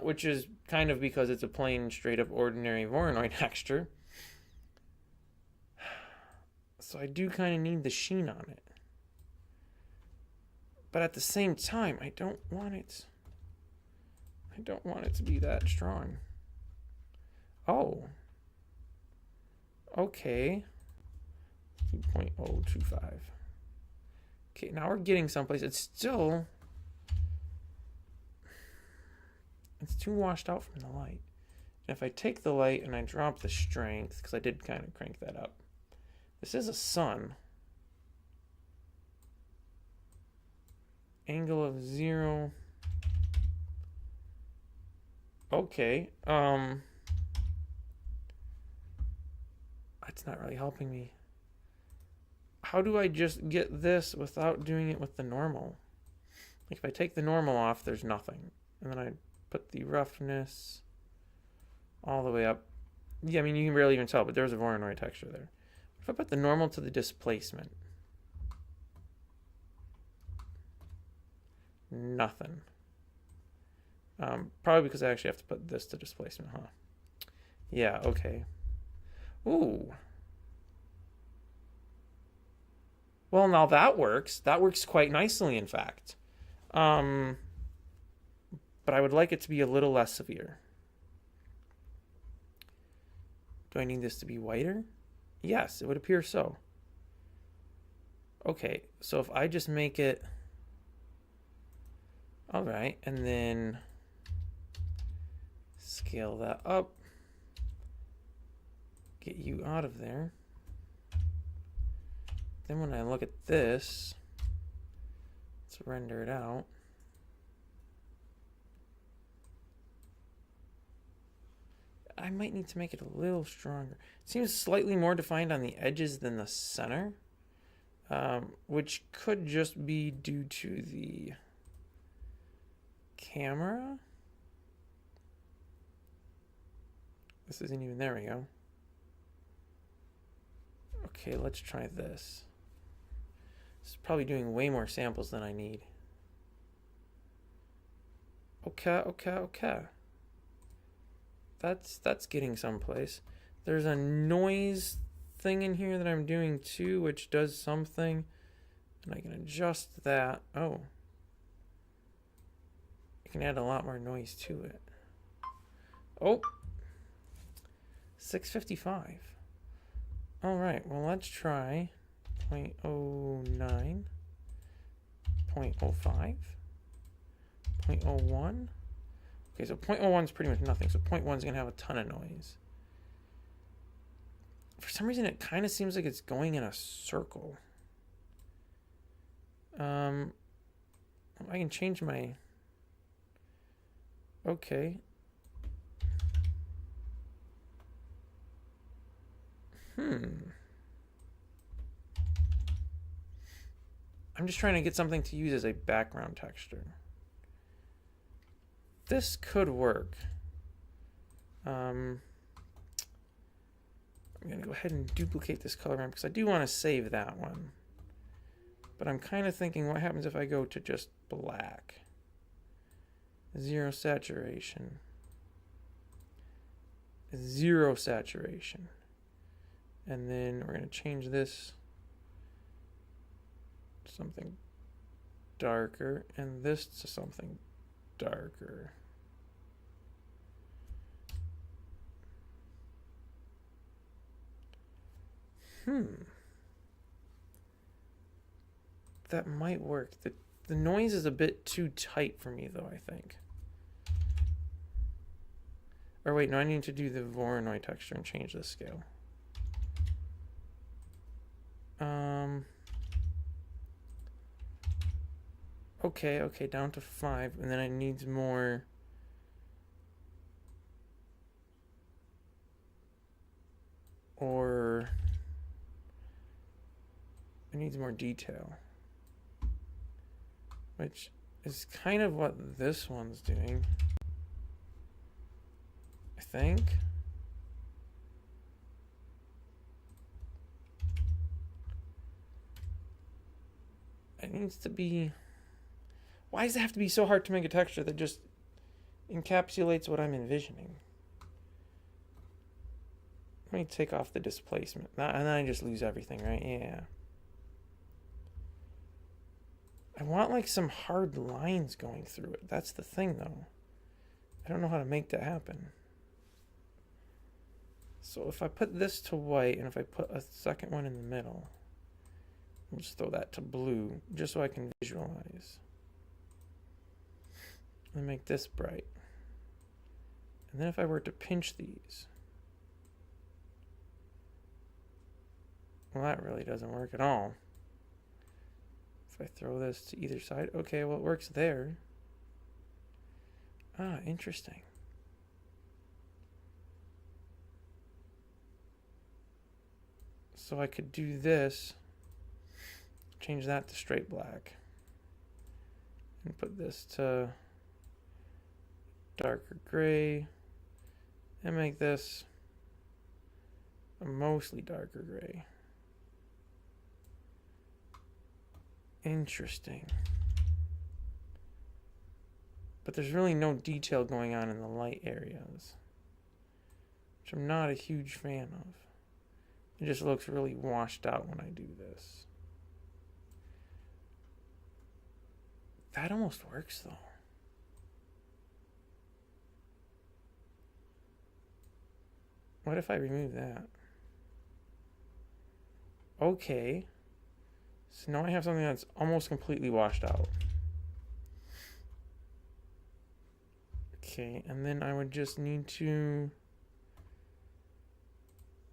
which is kind of because it's a plain straight up ordinary Voronoi texture. So I do kind of need the sheen on it. But at the same time, I don't want it to be that strong. Oh. Okay. 2.025. Okay, now we're getting someplace. It's too washed out from the light. And if I take the light and I drop the strength, because I did kind of crank that up. This is a sun. Angle of 0. Okay. It's not really helping me. How do I just get this without doing it with the normal? Like if I take the normal off, there's nothing. And then I put the roughness all the way up. Yeah, I mean, you can barely even tell, but there's a Voronoi texture there. If I put the normal to the displacement, nothing. Probably because I actually have to put this to displacement, huh? Yeah, okay. Ooh. Well, now that works. That works quite nicely, in fact. But I would like it to be a little less severe. Do I need this to be whiter? Yes, it would appear so. Okay, so if I just make it... All right, and then scale that up. Get you out of there. Then when I look at this, let's render it out. I might need to make it a little stronger. It seems slightly more defined on the edges than the center, which could just be due to the camera. This isn't even, there we go. Okay, let's try this. This is probably doing way more samples than I need. Okay. That's getting someplace. There's a noise thing in here that I'm doing too, which does something. And I can adjust that. Oh. I can add a lot more noise to it. Oh. 655. All right, well, let's try 0.09, 0.05, 0.01. Okay, so 0.01 is pretty much nothing, so 0.1 is going to have a ton of noise. For some reason, it kind of seems like it's going in a circle. I can change my... Okay. I'm just trying to get something to use as a background texture. This could work. I'm going to go ahead and duplicate this color ramp because I do want to save that one. But I'm kind of thinking, what happens if I go to just black? 0 saturation. 0 saturation. And then we're going to change this to something darker and this to something darker. That might work. The noise is a bit too tight for me though, I think. Or wait, no, I need to do the Voronoi texture and change the scale. Okay, down to 5, and then it needs more. Or it needs more detail, which is kind of what this one's doing, I think. It needs to be... Why does it have to be so hard to make a texture that just encapsulates what I'm envisioning? Let me take off the displacement. And then I just lose everything, right? Yeah. I want like some hard lines going through it. That's the thing though. I don't know how to make that happen. So if I put this to white and if I put a second one in the middle, I'll just throw that to blue just so I can visualize. And make this bright. And then if I were to pinch these, well, that really doesn't work at all. If I throw this to either side, okay, well, it works there. Ah, interesting. So I could do this, change that to straight black, and put this to darker gray, and make this a mostly darker gray. Interesting. But there's really no detail going on in the light areas, which I'm not a huge fan of. It just looks really washed out when I do this. That almost works though. What if I remove that? Okay. So now I have something that's almost completely washed out. Okay, and then I would just need to,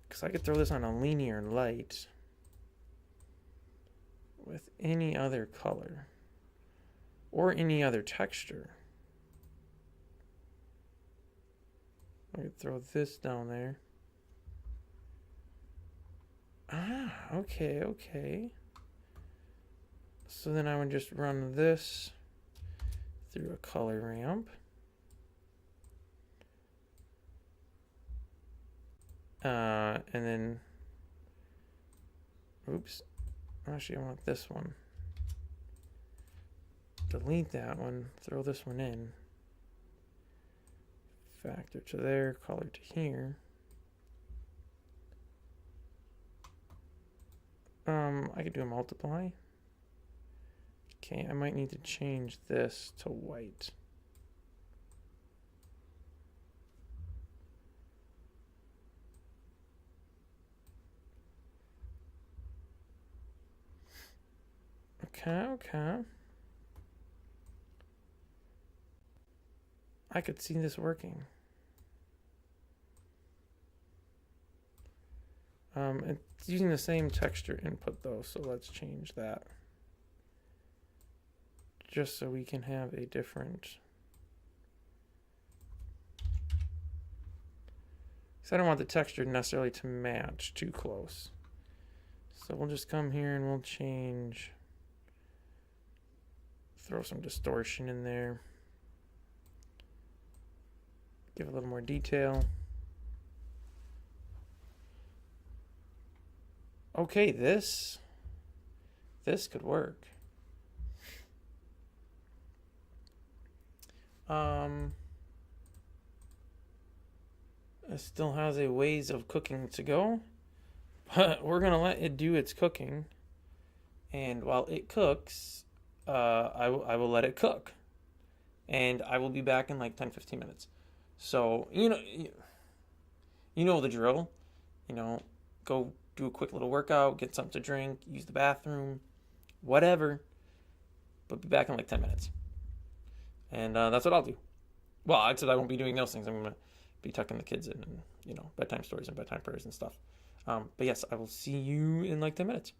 because I could throw this on a linear light with any other color or any other texture. I could throw this down there. Ah, okay, okay. So then I would just run this through a color ramp. And then, oops, actually I want this one. Delete that one, throw this one in. Factor to there, color to here. I could do a multiply. Okay, I might need to change this to white. Okay. I could see this working. It's using the same texture input though, so let's change that. Just so we can have a different. Because I don't want the texture necessarily to match too close. So we'll just come here and we'll change. Throw some distortion in there. Give a little more detail. Okay, this could work. It still has a ways of cooking to go, but we're gonna let it do its cooking. And while it cooks, I will let it cook, and I will be back in like 10-15 minutes. So you know the drill. Go do a quick little workout, get something to drink, use the bathroom, whatever. But be back in like 10 minutes. And that's what I'll do. Well, except I won't be doing those things. I'm going to be tucking the kids in and, bedtime stories and bedtime prayers and stuff. But yes, I will see you in like 10 minutes.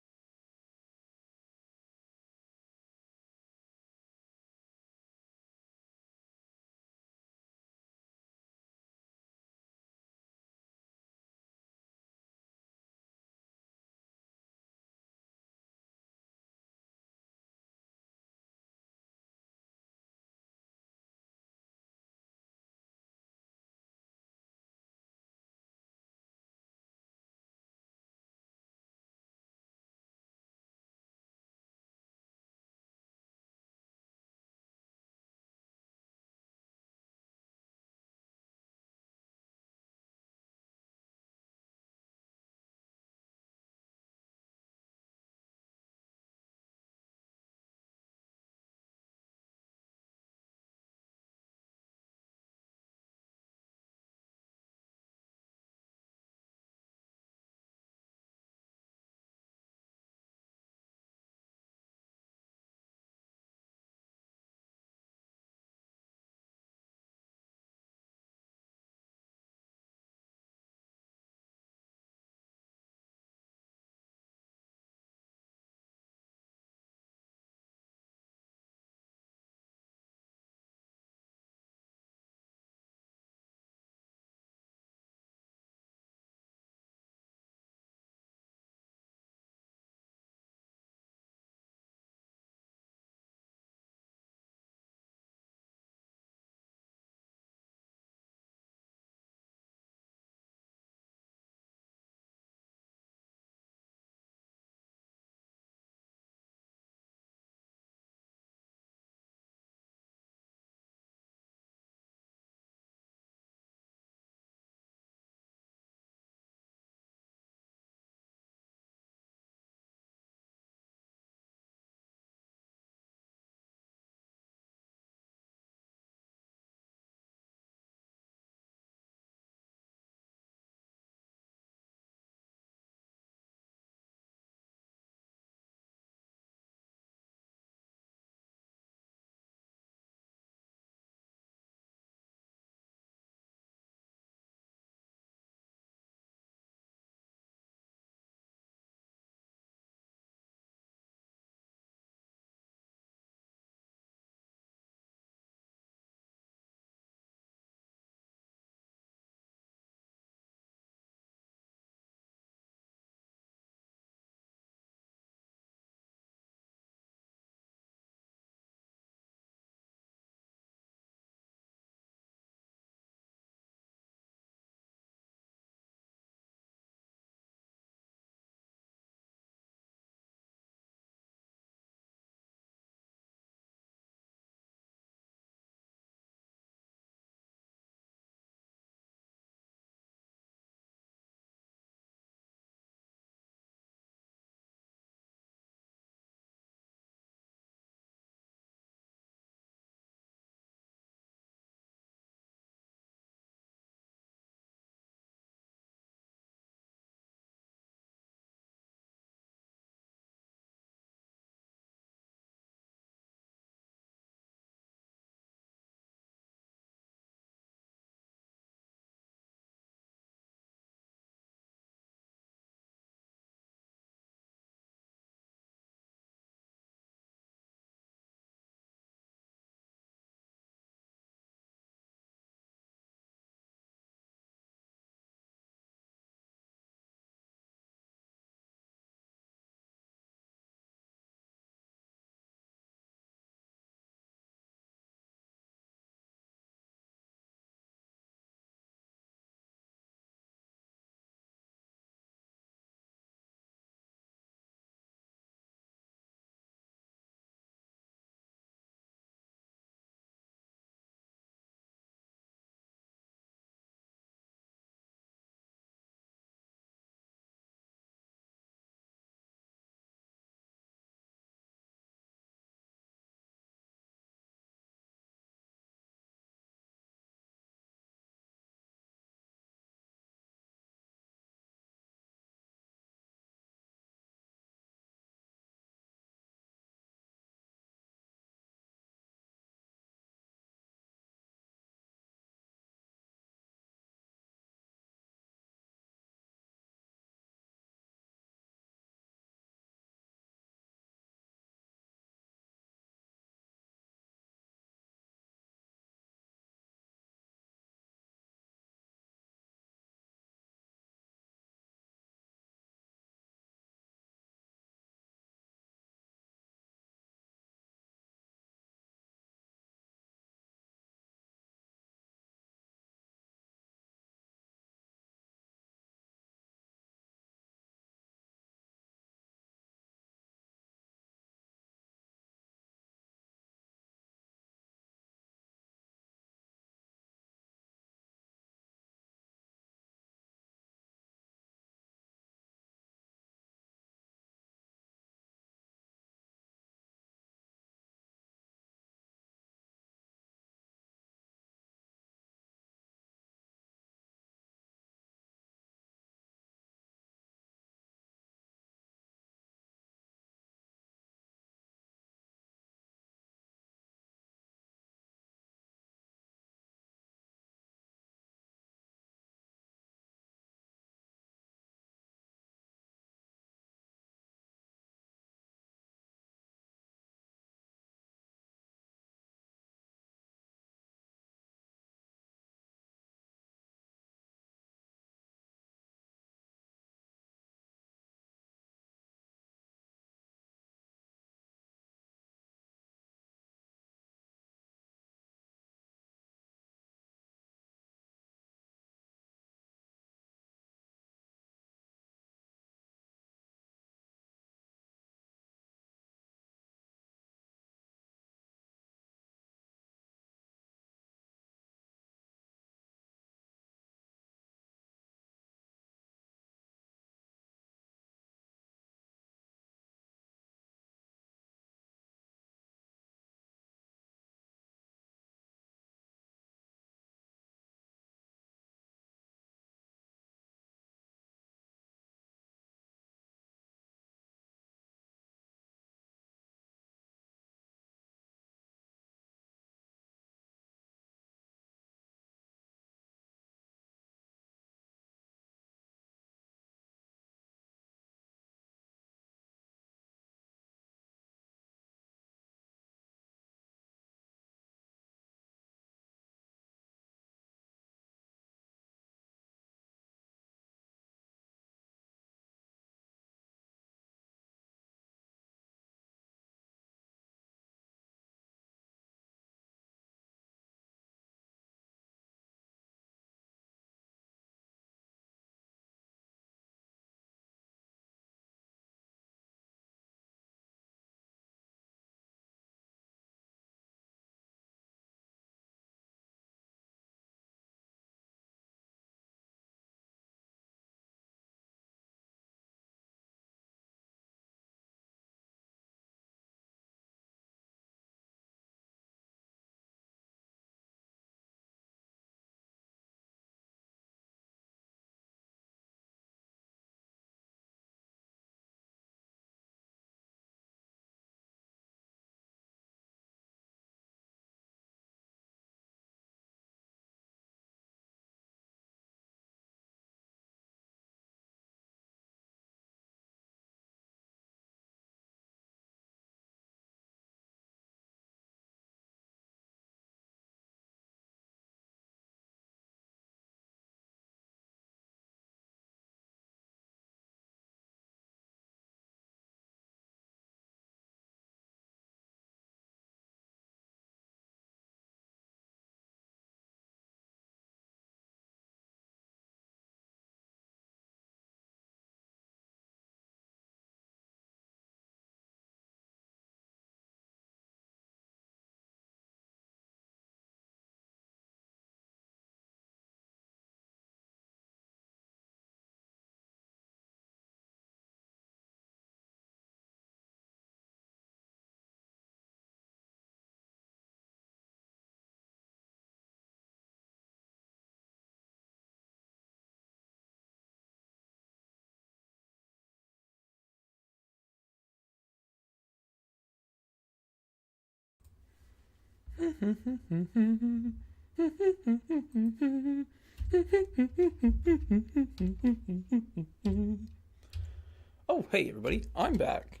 Oh, hey everybody, I'm back.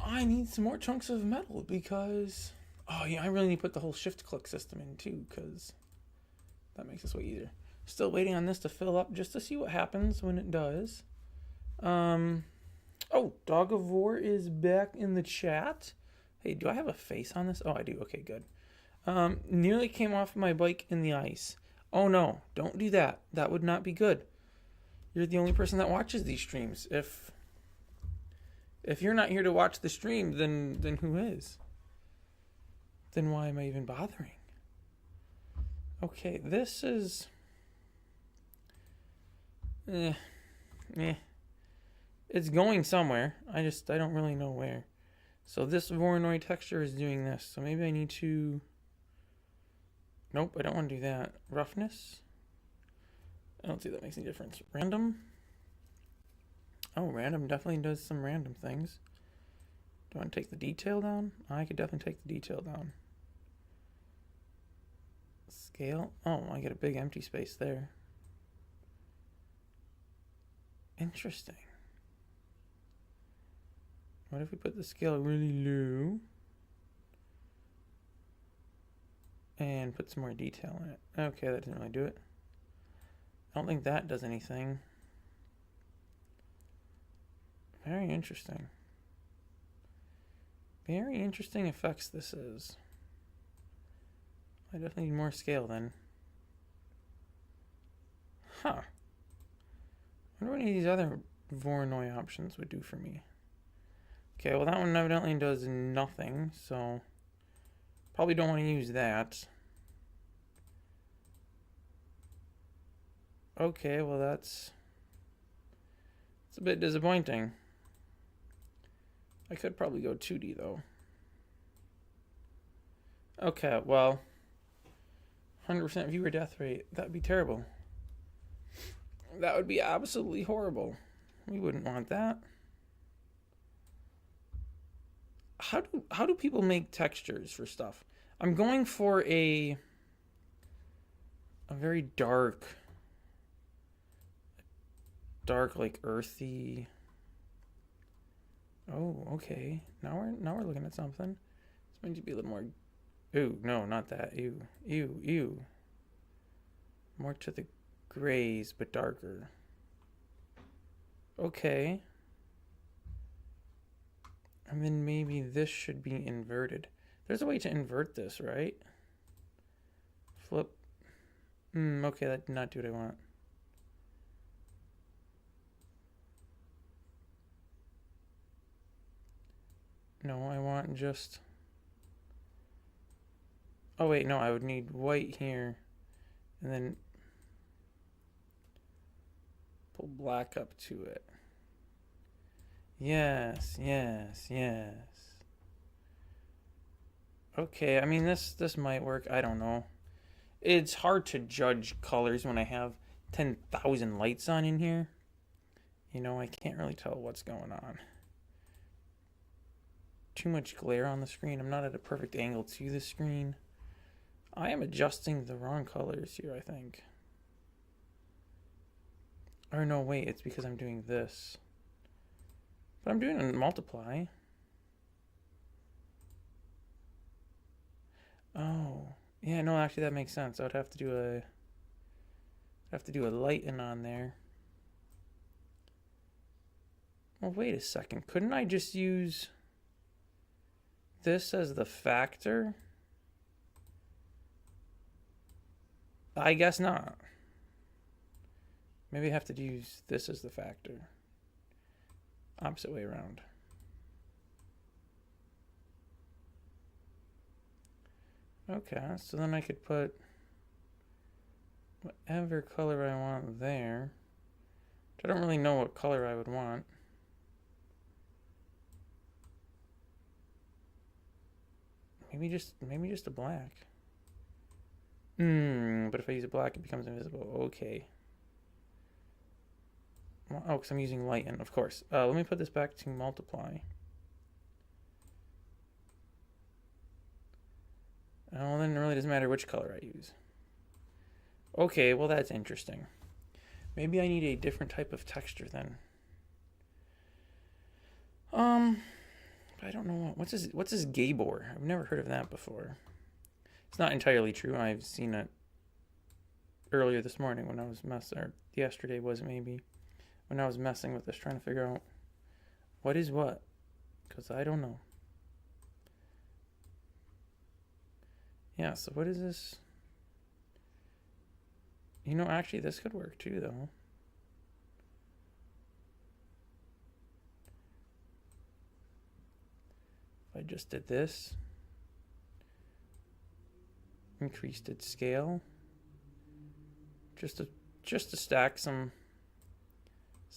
I need some more chunks of metal because... Oh yeah, I really need to put the whole shift click system in too, because that makes this way easier. Still waiting on this to fill up just to see what happens when it does. Oh, Dog of War is back in the chat. Hey, do I have a face on this? Oh, I do. Okay, good. Nearly came off my bike in the ice. Oh no, don't do that. That would not be good. You're the only person that watches these streams. If you're not here to watch the stream, then who is? Then why am I even bothering? Okay, this is... It's going somewhere. I don't really know where. So this Voronoi texture is doing this. So maybe I need to... Nope, I don't want to do that. Roughness? I don't see that makes any difference. Random? Oh, random definitely does some random things. Do I want to take the detail down? I could definitely take the detail down. Scale? Oh, I get a big empty space there. Interesting. What if we put the scale really low and put some more detail in it? Okay, that didn't really do it. I don't think that does anything. Very interesting. Very interesting effects this is. I definitely need more scale then. Huh. I wonder what any of these other Voronoi options would do for me. Okay, well that one evidently does nothing, so probably don't want to use that. Okay, well it's a bit disappointing. I could probably go 2D though. Okay, well, 100% viewer death rate. That'd be terrible. That would be absolutely horrible. We wouldn't want that. How do people make textures for stuff? I'm going for a very dark like earthy. Oh, okay. Now we're looking at something. It's going to be a little more. Ooh, no, not that. Ew. More to the grays, but darker. Okay. And then maybe this should be inverted. There's a way to invert this, right? Flip. Okay, that did not do what I want. No, I want just... Oh wait, no, I would need white here. And then pull black up to it. Yes. Okay, I mean this might work. I don't know. It's hard to judge colors when I have 10,000 lights on in here. You know, I can't really tell what's going on. Too much glare on the screen. I'm not at a perfect angle to the screen. I am adjusting the wrong colors here, I think. Or no, wait, it's because I'm doing this. But I'm doing a multiply. Oh, yeah, no, actually that makes sense. I would have to do a lighten on there. Well, wait a second. Couldn't I just use this as the factor? I guess not. Maybe I have to use this as the factor. Opposite way around. Okay, so then I could put whatever color I want there. I don't really know what color I would want. Maybe just a black. But if I use a black, it becomes invisible. Okay. Well, oh, because I'm using lighten, of course. Let me put this back to multiply. Oh, then it really doesn't matter which color I use. Okay, well that's interesting. Maybe I need a different type of texture then. I don't know what's this Gabor? I've never heard of that before. It's not entirely true. I've seen it earlier this morning when I was or yesterday was it maybe, when I was messing with this, trying to figure out what is what, because I don't know. Yeah, so what is this? You know, actually this could work too though. I just did this, increased its scale, just to stack some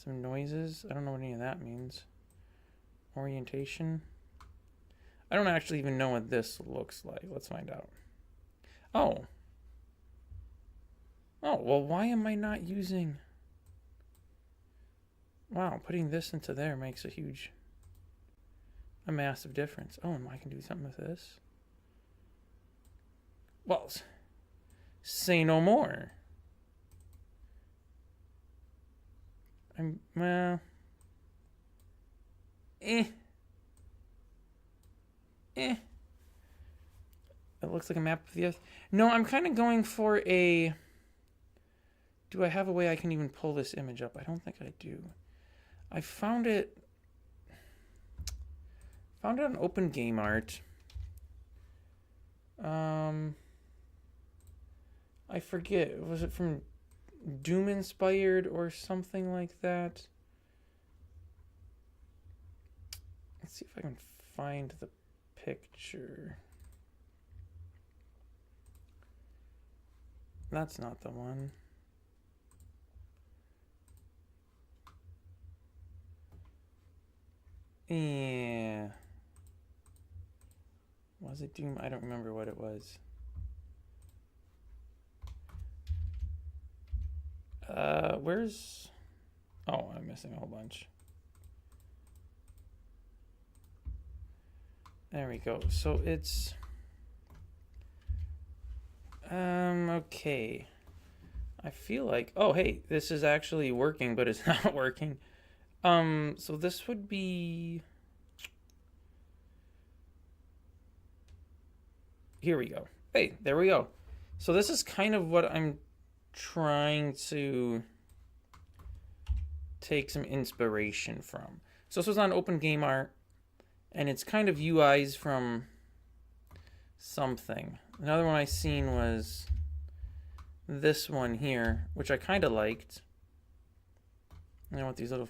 noises. I don't know what any of that means. Orientation. I don't actually even know what this looks like. Let's find out. Oh, well, why am I not using... Wow, putting this into there makes a massive difference. Oh, and I can do something with this. Well, say no more. Well, It looks like a map of the earth. No, I'm kind of going for a... Do I have a way I can even pull this image up? I don't think I do. I found it on Open Game Art. I forget. Was it from Doom Inspired or something like that? Let's see if I can find the picture. That's not the one. Yeah. Was it Doom? I don't remember what it was. Where's... Oh, I'm missing a whole bunch. There we go. So it's... okay. I feel like... Oh, hey, this is actually working, but it's not working. So this would be... Here we go. Hey, there we go. So this is kind of what I'm trying to take some inspiration from. So this was on Open Game Art, and it's kind of UIs from something. Another one I seen was this one here, which I kind of liked. I want these little,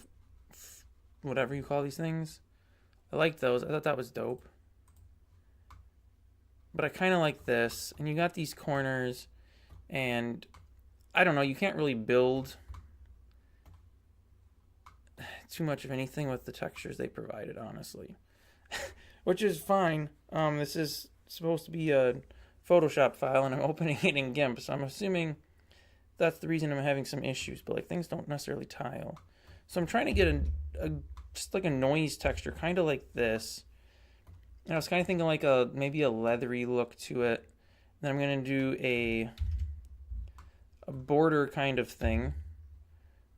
whatever you call these things. I liked those. I thought that was dope. But I kind of like this. And you got these corners, and I don't know, you can't really build too much of anything with the textures they provided, honestly. Which is fine. This is supposed to be a Photoshop file, and I'm opening it in GIMP, so I'm assuming that's the reason I'm having some issues. But like, things don't necessarily tile. So I'm trying to get just like a noise texture, kind of like this. And I was kind of thinking like maybe a leathery look to it. Then I'm gonna do a border kind of thing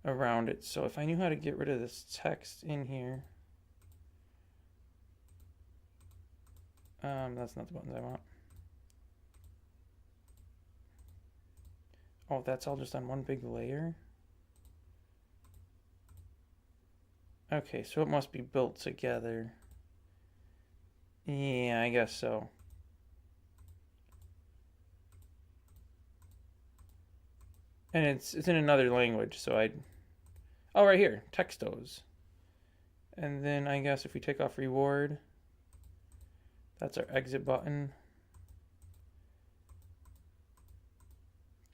around it. So if I knew how to get rid of this text in here, that's not the buttons I want. Oh, that's all just on one big layer. Okay, so it must be built together. Yeah, I guess so. And it's in another language, so oh, right here, textos. And then I guess if we take off reward, that's our exit button.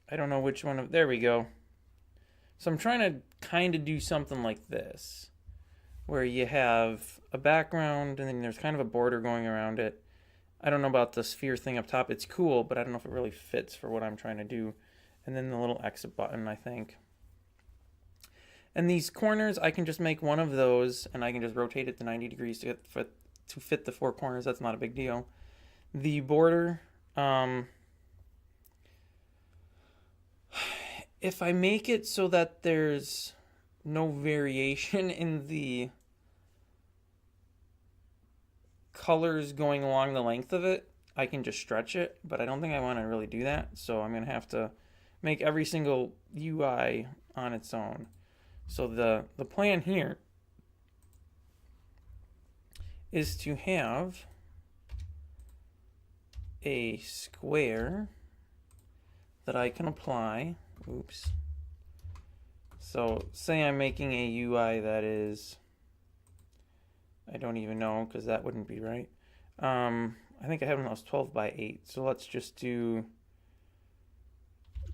I don't know which one there we go. So I'm trying to kind of do something like this, where you have a background and then there's kind of a border going around it. I don't know about the sphere thing up top. It's cool, but I don't know if it really fits for what I'm trying to do. And then the little exit button, I think. And these corners, I can just make one of those, and I can just rotate it to 90 degrees to fit the four corners. That's not a big deal. The border, If I make it so that there's no variation in the colors going along the length of it, I can just stretch it, but I don't think I want to really do that. So I'm going to have to make every single UI on its own. So the plan here is to have a square that I can apply. Oops. So say I'm making a UI that is, I don't even know because that wouldn't be right. I think I have one that was 12 by 8. So let's just do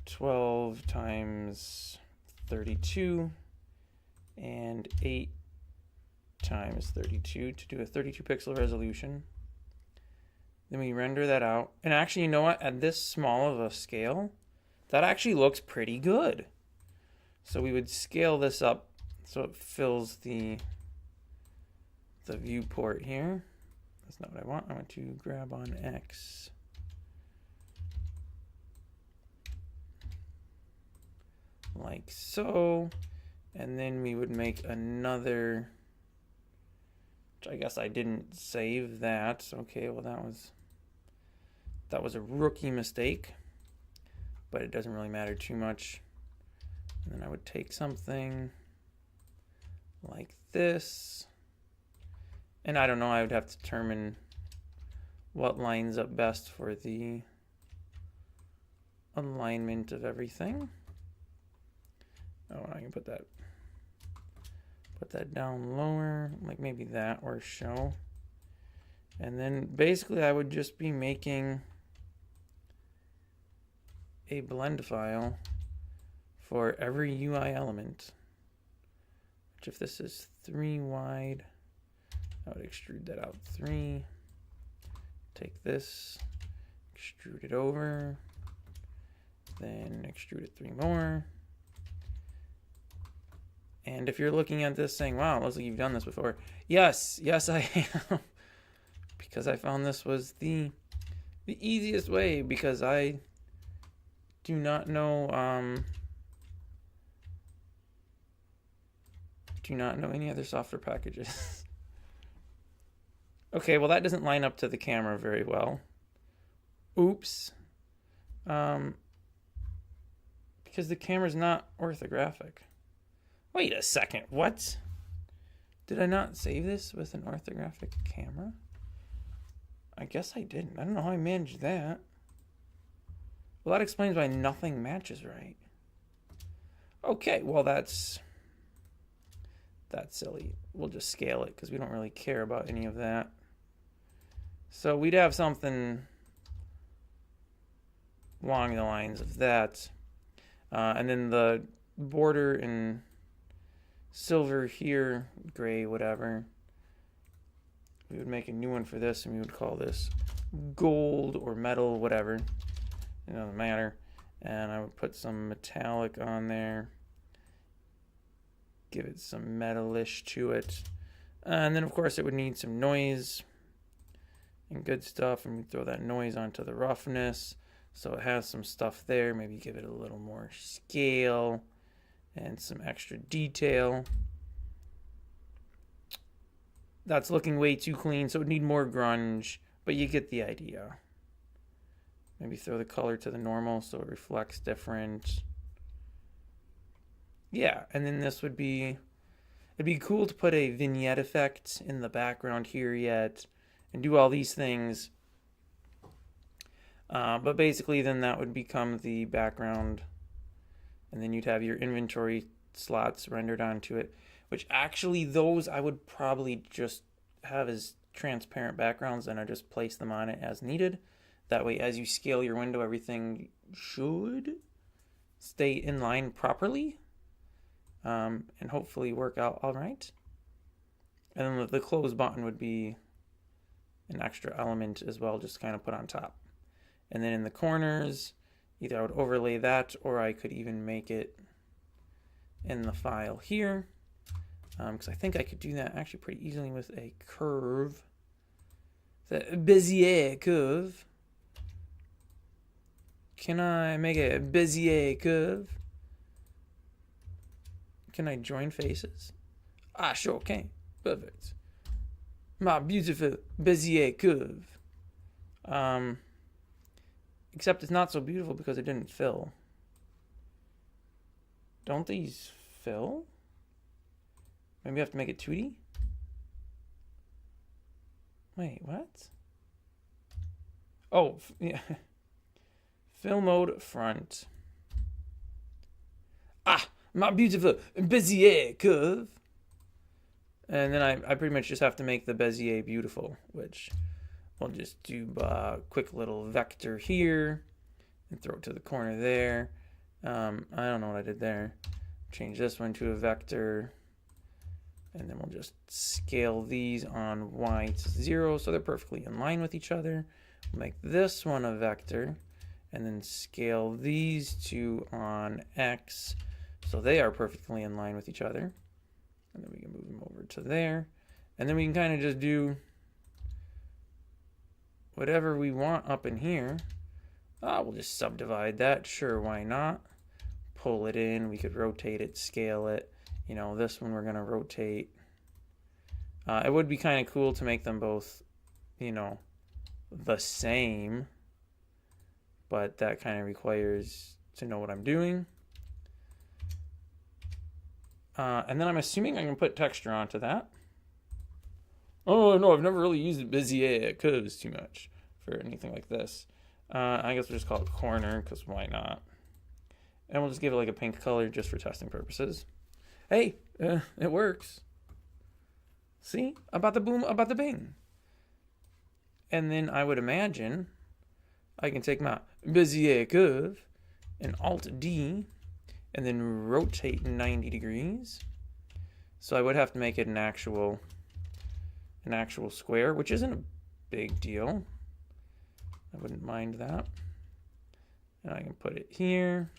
12 times 32 and 8 times 32 to do a 32 pixel resolution. Then we render that out. And actually, you know what? At this small of a scale, that actually looks pretty good. So we would scale this up so it fills the viewport here. That's not what I want. I want to grab on X. Like so. And then we would make another, which I guess I didn't save that. Okay, well that was a rookie mistake, but it doesn't really matter too much. And then I would take something like this. And I don't know, I would have to determine what lines up best for the alignment of everything. Oh, I can put that down lower, like maybe that, or show. And then basically I would just be making a blend file for every UI element, which if this is 3 wide, I would extrude that out 3, take this, extrude it over, then extrude it 3 more. And if you're looking at this saying, wow, it looks like you've done this before. Yes, I am. Because I found this was the easiest way, because I do not know any other software packages. Okay, well that doesn't line up to the camera very well. Oops. Because the camera's not orthographic. Wait a second, what? Did I not save this with an orthographic camera? I guess I didn't. I don't know how I managed that. Well, that explains why nothing matches right. Okay, well that's silly. We'll just scale it because we don't really care about any of that. So we'd have something along the lines of that. And then the border in silver here, gray, whatever. We would make a new one for this and we would call this gold or metal, whatever. It doesn't matter. And I would put some metallic on there. Give it some metalish to it. And then of course it would need some noise and good stuff, and we throw that noise onto the roughness so it has some stuff there. Maybe give it a little more scale and some extra detail. That's looking way too clean, so it would need more grunge, but you get the idea. Maybe throw the color to the normal so it reflects different. Yeah, and then this would be, it'd be cool to put a vignette effect in the background here yet and do all these things. But basically then that would become the background, and then you'd have your inventory slots rendered onto it, which actually those I would probably just have as transparent backgrounds, and I just place them on it as needed. That way as you scale your window, everything should stay in line properly. And hopefully work out all right. And then the close button would be an extra element as well, just kind of put on top. And then in the corners, either I would overlay that, or I could even make it in the file here. Because I think I could do that actually pretty easily with a curve. The Bezier curve. Can I make a Bezier curve? Can I join faces? I sure can. Perfect. My beautiful Bezier curve. Except it's not so beautiful because it didn't fill. Don't these fill? Maybe I have to make it 2D? Wait, what? Oh, yeah. Fill mode front. Ah, my beautiful Bezier curve. And then I pretty much just have to make the Bezier beautiful, which we'll just do a quick little vector here and throw it to the corner there. I don't know what I did there. Change this one to a vector. And then we'll just scale these on y to 0 so they're perfectly in line with each other. We'll make this one a vector and then scale these two on x so they are perfectly in line with each other. And then we can move them over to there. And then we can kind of just do whatever we want up in here. We'll just subdivide that. Sure, why not? Pull it in. We could rotate it, scale it. You know, this one we're going to rotate. It would be kind of cool to make them both, you know, the same. But that kind of requires to know what I'm doing. And then I'm assuming I can put texture onto that. Oh, no, I've never really used Bezier curves too much for anything like this. I guess we'll just call it corner, because why not? And we'll just give it like a pink color just for testing purposes. Hey, it works. See? About the boom, about the bing. And then I would imagine I can take my Bezier curve and Alt-D and then rotate 90 degrees. So I would have to make it an actual square, which isn't a big deal. I wouldn't mind that. And I can put it here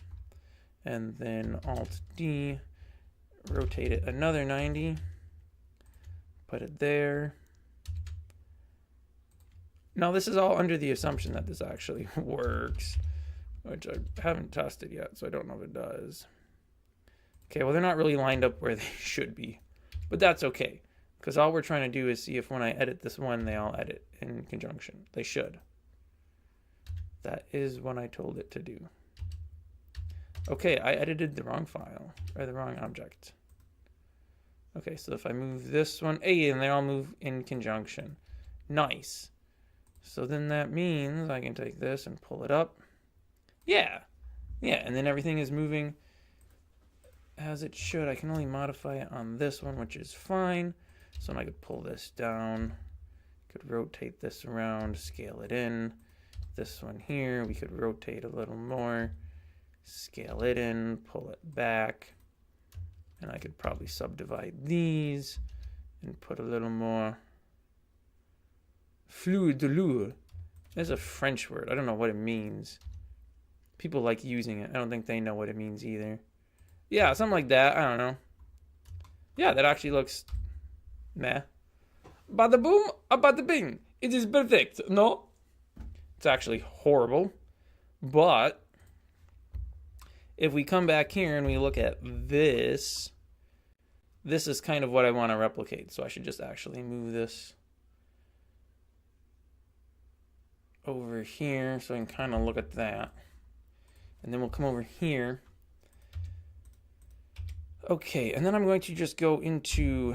and then Alt-D, rotate it another 90, put it there. Now this is all under the assumption that this actually works, which I haven't tested yet, so I don't know if it does. Okay, well they're not really lined up where they should be, but that's okay, because all we're trying to do is see if when I edit this one, they all edit in conjunction. They should. That is what I told it to do. Okay, I edited the wrong file, or the wrong object. Okay, so if I move this one, hey, and they all move in conjunction. Nice. So then that means I can take this and pull it up. Yeah, and then everything is moving as it should. I can only modify it on this one, which is fine. So I could pull this down, could rotate this around, scale it in. This one here, we could rotate a little more, scale it in, pull it back. And I could probably subdivide these and put a little more fleur de lure. That's a French word. I don't know what it means. People like using it. I don't think they know what it means either. Yeah, something like that. I don't know. Yeah, that actually looks meh. Bada boom, bada bing. It is perfect. No? It's actually horrible. But if we come back here and we look at this, this is kind of what I want to replicate. So I should just actually move this over here so I can kind of look at that. And then we'll come over here. Okay, and then I'm going to just go into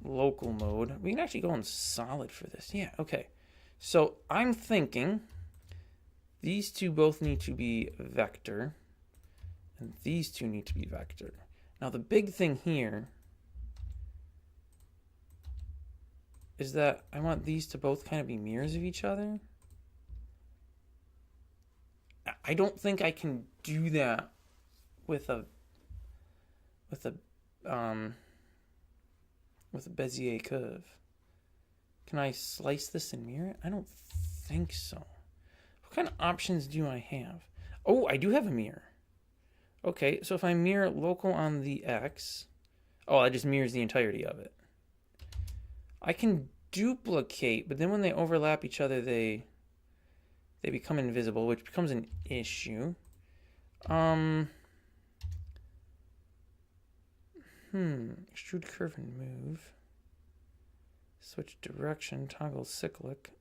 local mode. We can actually go in solid for this. Yeah, okay. So I'm thinking these two both need to be vector. And these two need to be vector. Now the big thing here is that I want these to both kind of be mirrors of each other. I don't think I can do that with a Bezier curve. Can I slice this and mirror it? I don't think so. What kind of options do I have? Oh, I do have a mirror. Okay, so if I mirror local on the X, oh, that just mirrors the entirety of it. I can duplicate, but then when they overlap each other, they they become invisible, which becomes an issue. Extrude curve and move. Switch direction, toggle cyclic.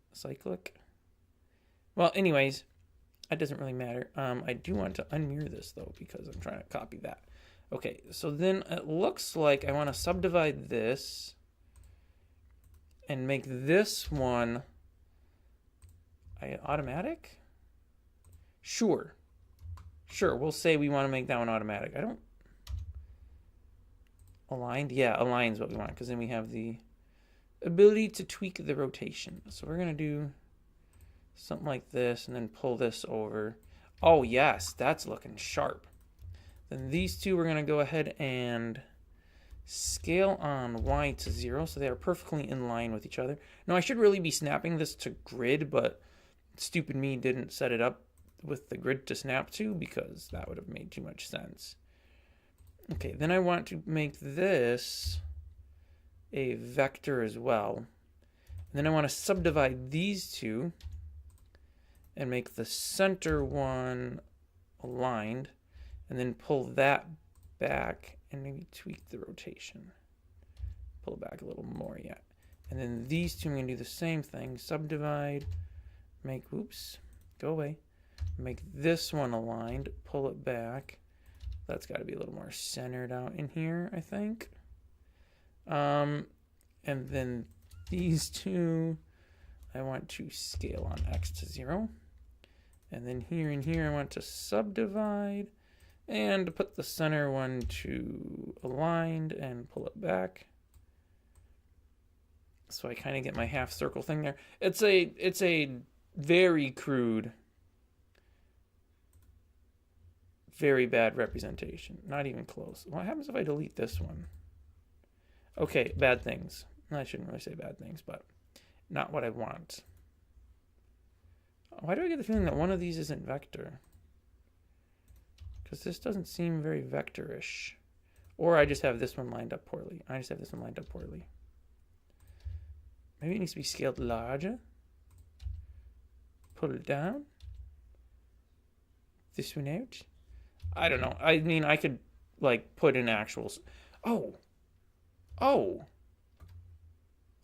Well, anyways, that doesn't really matter. I do want to unmirror this though, because I'm trying to copy that. Okay, so then it looks like I want to subdivide this and make this one automatic? Sure, we'll say we want to make that one automatic. I don't... Aligned? Yeah, align's what we want, because then we have the ability to tweak the rotation. So we're going to do something like this and then pull this over. Oh, yes, that's looking sharp. Then these two we're going to go ahead and scale on Y to 0, so they are perfectly in line with each other. Now, I should really be snapping this to grid, but stupid me didn't set it up with the grid to snap to, because that would have made too much sense. Okay, then I want to make this a vector as well. And then I want to subdivide these two and make the center one aligned, and then pull that back and maybe tweak the rotation. Pull it back a little more yet. And then these two, I'm going to do the same thing. Subdivide, make, oops, go away. Make this one aligned, pull it back. That's got to be a little more centered out in here, I think. And then these two, I want to scale on X to 0. And then here and here, I want to subdivide and put the center one to aligned and pull it back. So I kind of get my half circle thing there. It's a very crude, very bad representation. Not even close. What happens if I delete this one? Okay, bad things. I shouldn't really say bad things, but not what I want. Why do I get the feeling that one of these isn't vector? Because this doesn't seem very vectorish. Or I just have this one lined up poorly. Maybe it needs to be scaled larger. Pull it down. This one out. I don't know. I mean, I could, like, put in actuals. Oh,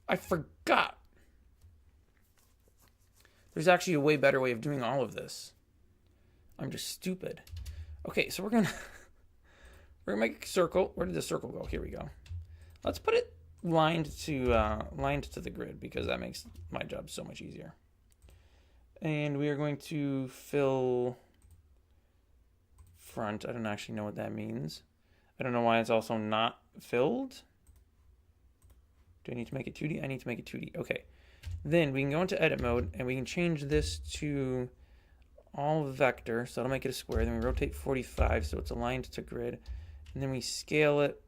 I forgot. There's actually a way better way of doing all of this. I'm just stupid. Okay, so we're gonna make a circle. Where did the circle go? Here we go. Let's put it lined to the grid, because that makes my job so much easier. And we are going to fill front. I don't actually know what that means. I don't know why it's also not filled. Do I need to make it 2D? I need to make it 2D. Okay. Then we can go into edit mode and we can change this to all vector. So that'll make it a square. Then we rotate 45 so it's aligned to grid. And then we scale it.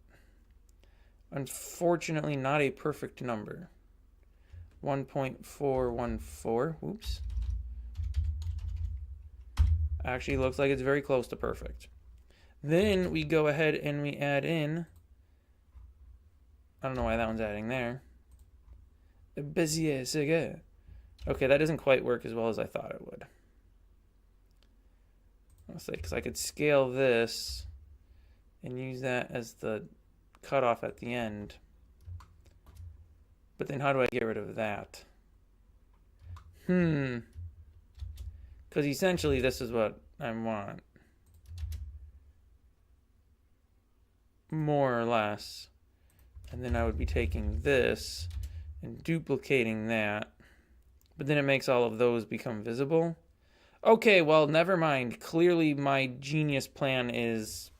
Unfortunately, not a perfect number. 1.414. Oops. Actually looks like it's very close to perfect. Then we go ahead and we add in, I don't know why that one's adding there, Bezier Sige. Okay, that doesn't quite work as well as I thought it would. I'll say, because I could scale this and use that as the cutoff at the end. But then how do I get rid of that? Because essentially this is what I want. More or less. And then I would be taking this and duplicating that. But then it makes all of those become visible. Okay, well, never mind. Clearly my genius plan is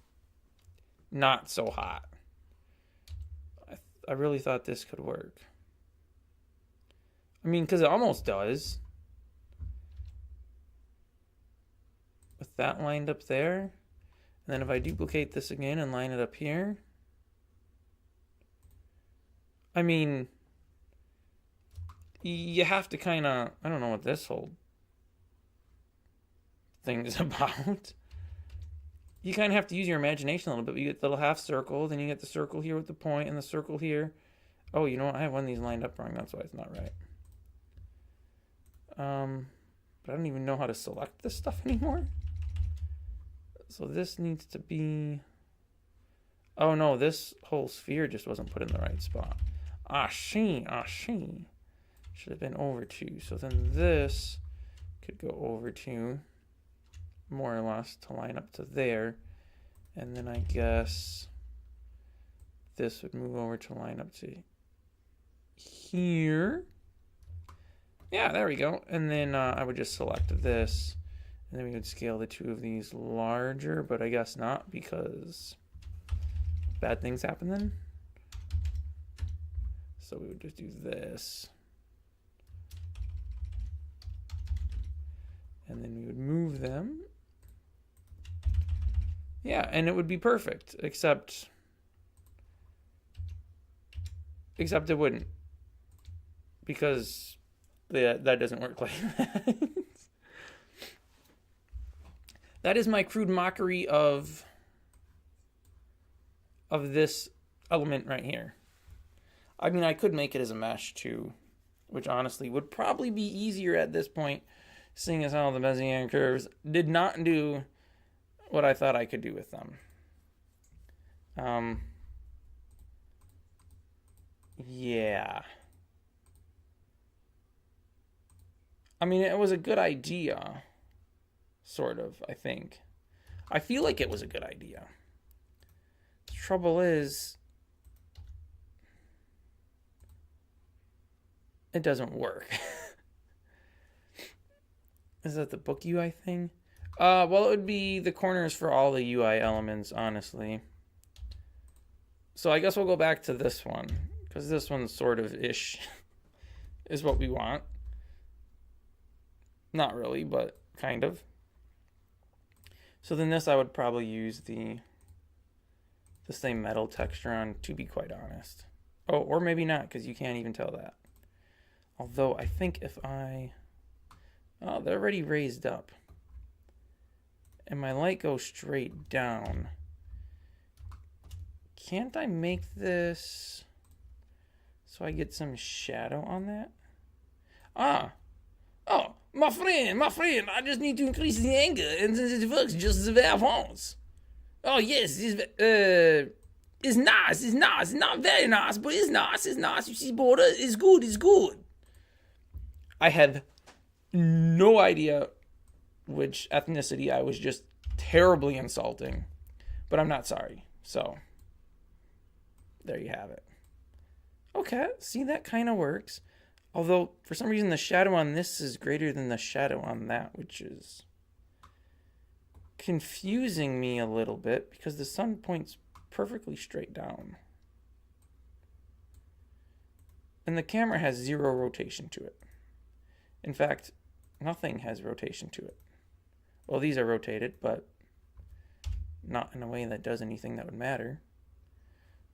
not so hot. I really thought this could work. I mean, because it almost does. With that lined up there. And then if I duplicate this again and line it up here. I mean, you have to kind of, I don't know what this whole thing is about. You kind of have to use your imagination a little bit. You get the little half circle, then you get the circle here with the point and the circle here. Oh, you know what? I have one of these lined up wrong. That's why it's not right. But I don't even know how to select this stuff anymore. So this needs to be... Oh no, this whole sphere just wasn't put in the right spot. Should have been over 2. So then this could go over 2, more or less, to line up to there. And then I guess this would move over to line up to here. Yeah, there we go. And then I would just select this. And then we would scale the 2 of these larger, but I guess not, because bad things happen then. So we would just do this. And then we would move them. Yeah, and it would be perfect, except it wouldn't. Because that doesn't work like that. That is my crude mockery of this element right here. I mean, I could make it as a mesh too, which honestly would probably be easier at this point, seeing as how the Bezier curves did not do what I thought I could do with them. Yeah. I mean, it was a good idea, sort of, I think. I feel like it was a good idea. The trouble is, it doesn't work. Is that the book UI thing? Well, it would be the corners for all the UI elements, honestly. So I guess we'll go back to this one, because this one's sort of ish is what we want. Not really, but kind of. So then this I would probably use the same metal texture on, to be quite honest. Oh, or maybe not, because you can't even tell that. Although I think if I... Oh, they're already raised up. And my light goes straight down. Can't I make this so I get some shadow on that? Oh, my friend, I just need to increase the angle, and it works just as well once. Oh, yes, it's nice, not very nice, but it's nice, You see, border, it's good. I have no idea which ethnicity I was just terribly insulting, but I'm not sorry, so there you have it. Okay, see, that kind of works. Although, for some reason, the shadow on this is greater than the shadow on that, which is confusing me a little bit, because the sun points perfectly straight down. And the camera has 0 rotation to it. In fact, nothing has rotation to it. Well, these are rotated, but not in a way that does anything that would matter.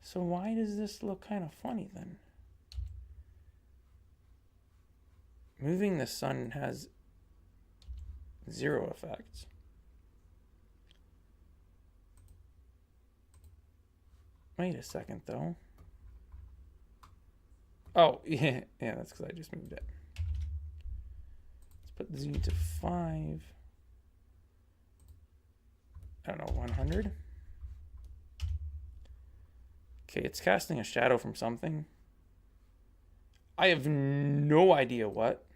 So why does this look kind of funny then? Moving the sun has 0 effects. Wait a second, though. Oh, yeah, that's because I just moved it. Let's put Z to 5. I don't know, 100? Okay, it's casting a shadow from something. I have no idea what.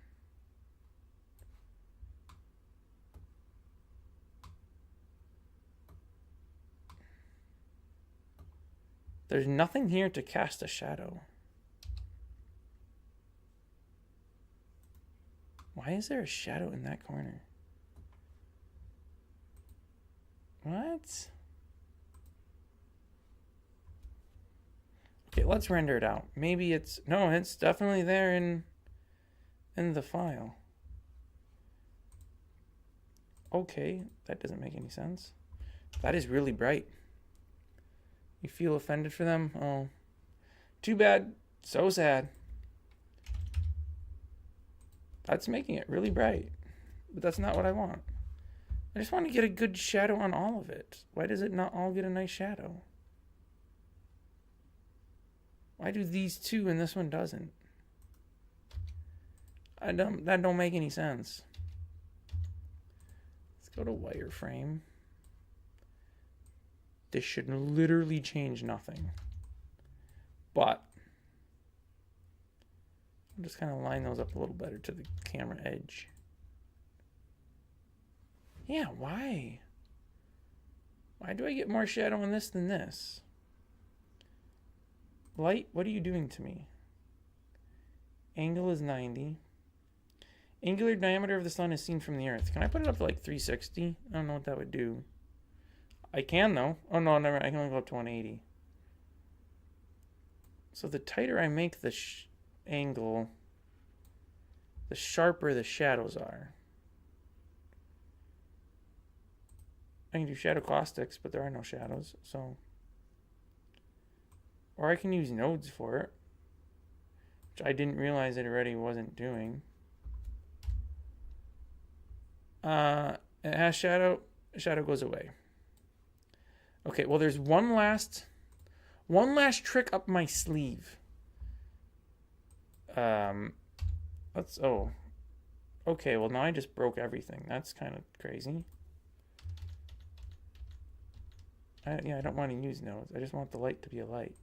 There's nothing here to cast a shadow. Why is there a shadow in that corner? What? Okay, let's render it out. Maybe it's... No, it's definitely there in the file. Okay, that doesn't make any sense. That is really bright. You feel offended for them? Oh, too bad. So sad. That's making it really bright. But that's not what I want. I just want to get a good shadow on all of it. Why does it not all get a nice shadow? Why do these two and this one doesn't? That don't make any sense. go to wireframe. This should literally change nothing. But I'll just kind of line those up a little better to the camera edge. Yeah, why? Why do I get more shadow on this than this? Light, what are you doing to me? Angle is 90. Angular diameter of the sun is seen from the Earth. Can I put it up to like 360? I don't know what that would do. I can though. Oh no, never. I can only go up to 180. So the tighter I make the angle, the sharper the shadows are. I can do shadow caustics, but there are no shadows, so. Or I can use nodes for it, which I didn't realize it already wasn't doing. It has shadow. Shadow goes away. Okay, well, there's one last trick up my sleeve. Okay, well, now I just broke everything. That's kind of crazy. I don't want to use nodes. I just want the light to be a light.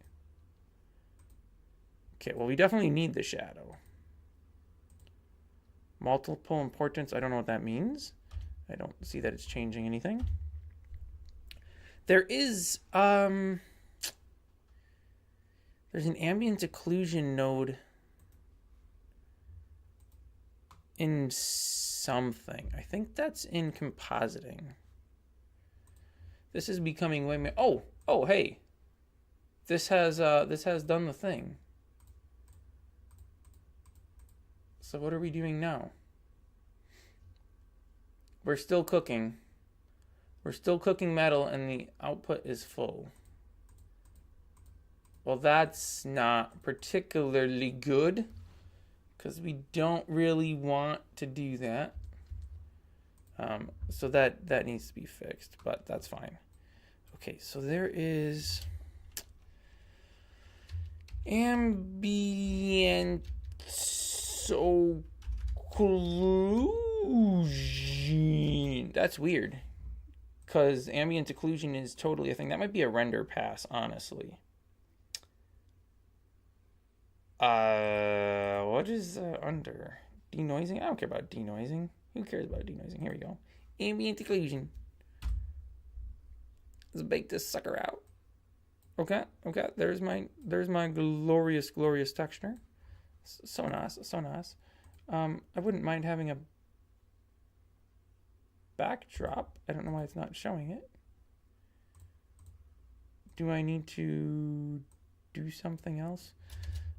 Okay, well, we definitely need the shadow. Multiple importance, I don't know what that means. I don't see that it's changing anything. There is, there's an ambient occlusion node in something. I think that's in compositing. This is becoming way more. Oh, hey. This has done the thing. So what are we doing now? We're still cooking. We're still cooking metal and the output is full. Well, that's not particularly good because we don't really want to do that. So that needs to be fixed, but that's fine. Okay, so there is ambient occlusion. That's weird, because ambient occlusion is totally a thing. That might be a render pass, honestly. What is under denoising? I don't care about denoising. Who cares about denoising? Here we go. Ambient occlusion. Let's bake this sucker out. Okay. There's my glorious texture. So nice. I wouldn't mind having a backdrop. I don't know why it's not showing it. Do I need to do something else?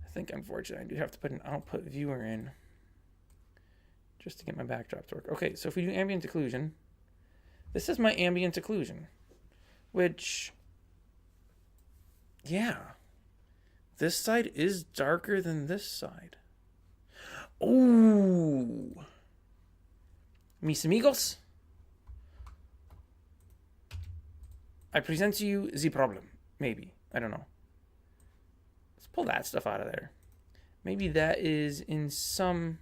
I think, unfortunately, I do have to put an output viewer in just to get my backdrop to work. Okay, so if we do ambient occlusion, this is my ambient occlusion, which, yeah, this side is darker than this side. Oh, mis amigos, I present to you the problem. Maybe, I don't know. Let's pull that stuff out of there. Maybe that is in some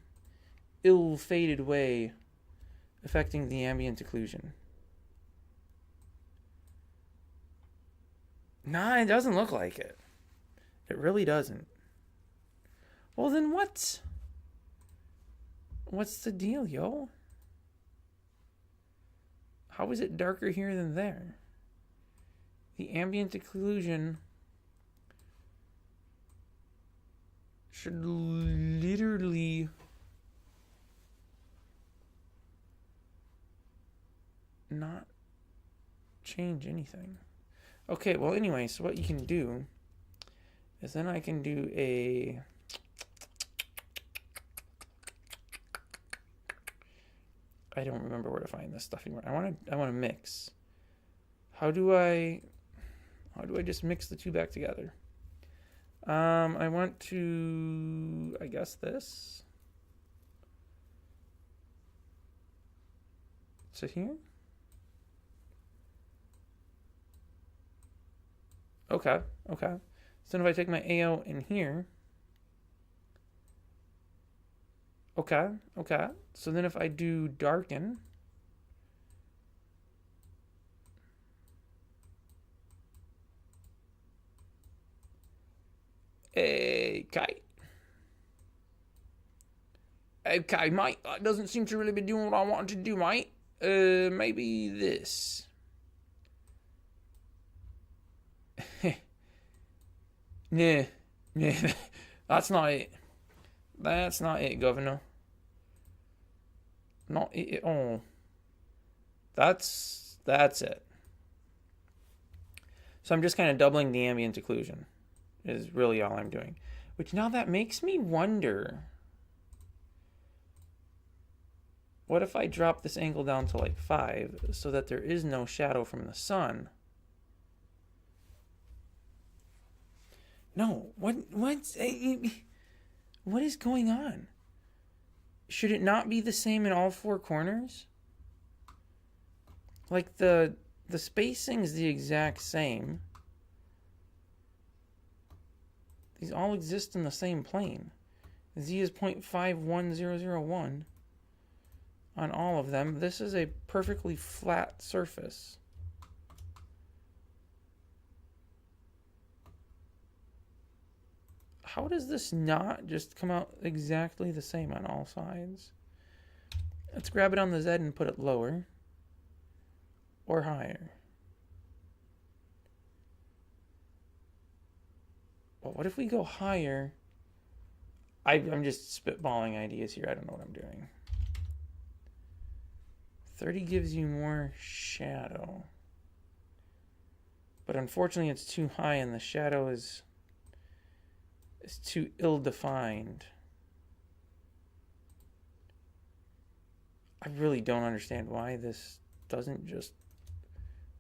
ill-fated way affecting the ambient occlusion. Nah, it doesn't look like it. It really doesn't. Well, then what's the deal, yo? How is it darker here than there? The ambient occlusion should literally not change anything. Okay, well, anyway, so what you can do is then I can do a I don't remember where to find this stuff anymore. I want to mix. How do I just mix the two back together? I want to, I guess, this to here. Okay. So then if I take my AO in here. Okay. So then if I do darken, Okay. Okay, mate. That doesn't seem to really be doing what I wanted to do, mate. Maybe this. Nah. Nah. That's not it. That's not it, Governor. Not it at all. That's it. So I'm just kind of doubling the ambient occlusion is really all I'm doing. Which now that makes me wonder, what if I drop this angle down to like 5 so that there is no shadow from the sun? No, what is going on? Should it not be the same in all 4 corners? Like the spacing's the exact same. These all exist in the same plane. Z is 0.51001 on all of them. This is a perfectly flat surface. How does this not just come out exactly the same on all sides? Let's grab it on the Z and put it lower or higher. Well, what if we go higher? I'm just spitballing ideas here. I don't know what I'm doing. 30 gives you more shadow. But unfortunately it's too high and the shadow is too ill-defined. I really don't understand why this doesn't just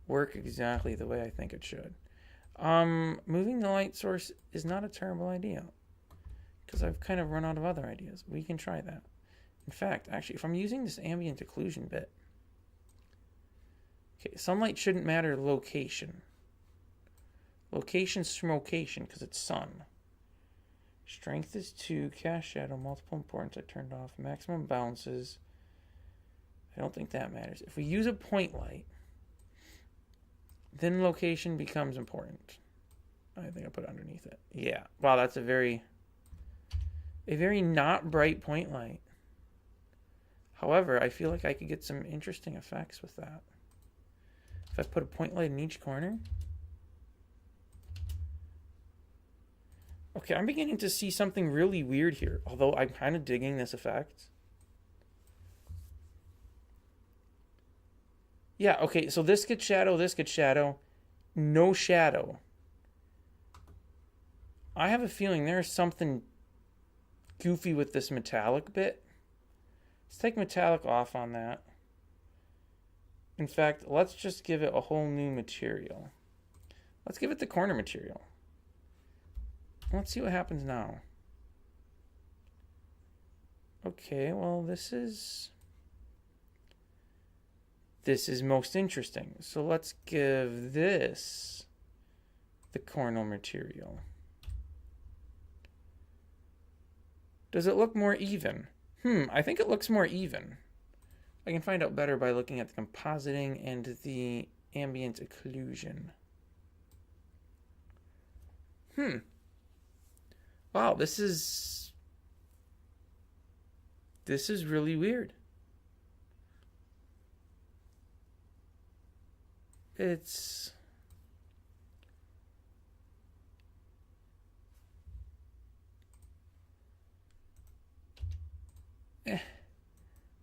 work exactly the way I think it should. Moving the light source is not a terrible idea because I've kind of run out of other ideas. We can try that. In fact, actually, if I'm using this ambient occlusion bit, okay, sunlight shouldn't matter location. Location's smocation because it's sun. Strength is 2, cast shadow, multiple importance I turned off, maximum bounces. I don't think that matters. If we use a point light, then location becomes important. I think I put it underneath it. Yeah. Wow, that's a very not bright point light. However, I feel like I could get some interesting effects with that. If I put a point light in each corner. Okay, I'm beginning to see something really weird here, although I'm kind of digging this effect. Yeah, okay, so this gets shadow, no shadow. I have a feeling there's something goofy with this metallic bit. Let's take metallic off on that. In fact, let's just give it a whole new material. Let's give it the corner material. Let's see what happens now. Okay, well, this is most interesting. So let's give this the corner material. Does it look more even? I think it looks more even. I can find out better by looking at the compositing and the ambient occlusion. Wow, this is really weird. It's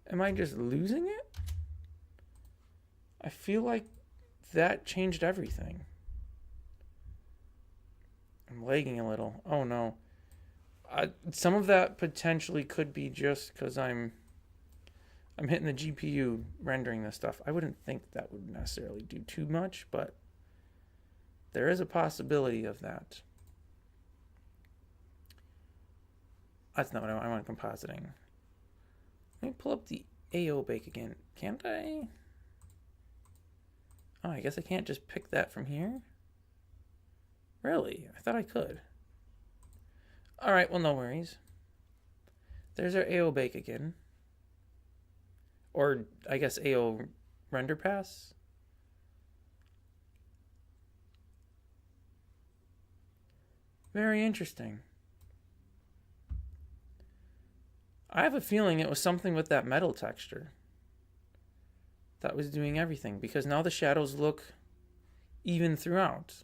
am I just losing it? I feel like that changed everything. I'm lagging a little. Oh no. Some of that potentially could be just because I'm hitting the GPU rendering this stuff. I wouldn't think that would necessarily do too much, but there is a possibility of that. That's not what I want compositing. Let me pull up the AO bake again. Can't I? Oh, I guess I can't just pick that from here? Really? I thought I could. Alright, well, no worries. There's our AO bake again. Or, I guess, AO render pass. Very interesting. I have a feeling it was something with that metal texture that was doing everything, because now the shadows look even throughout.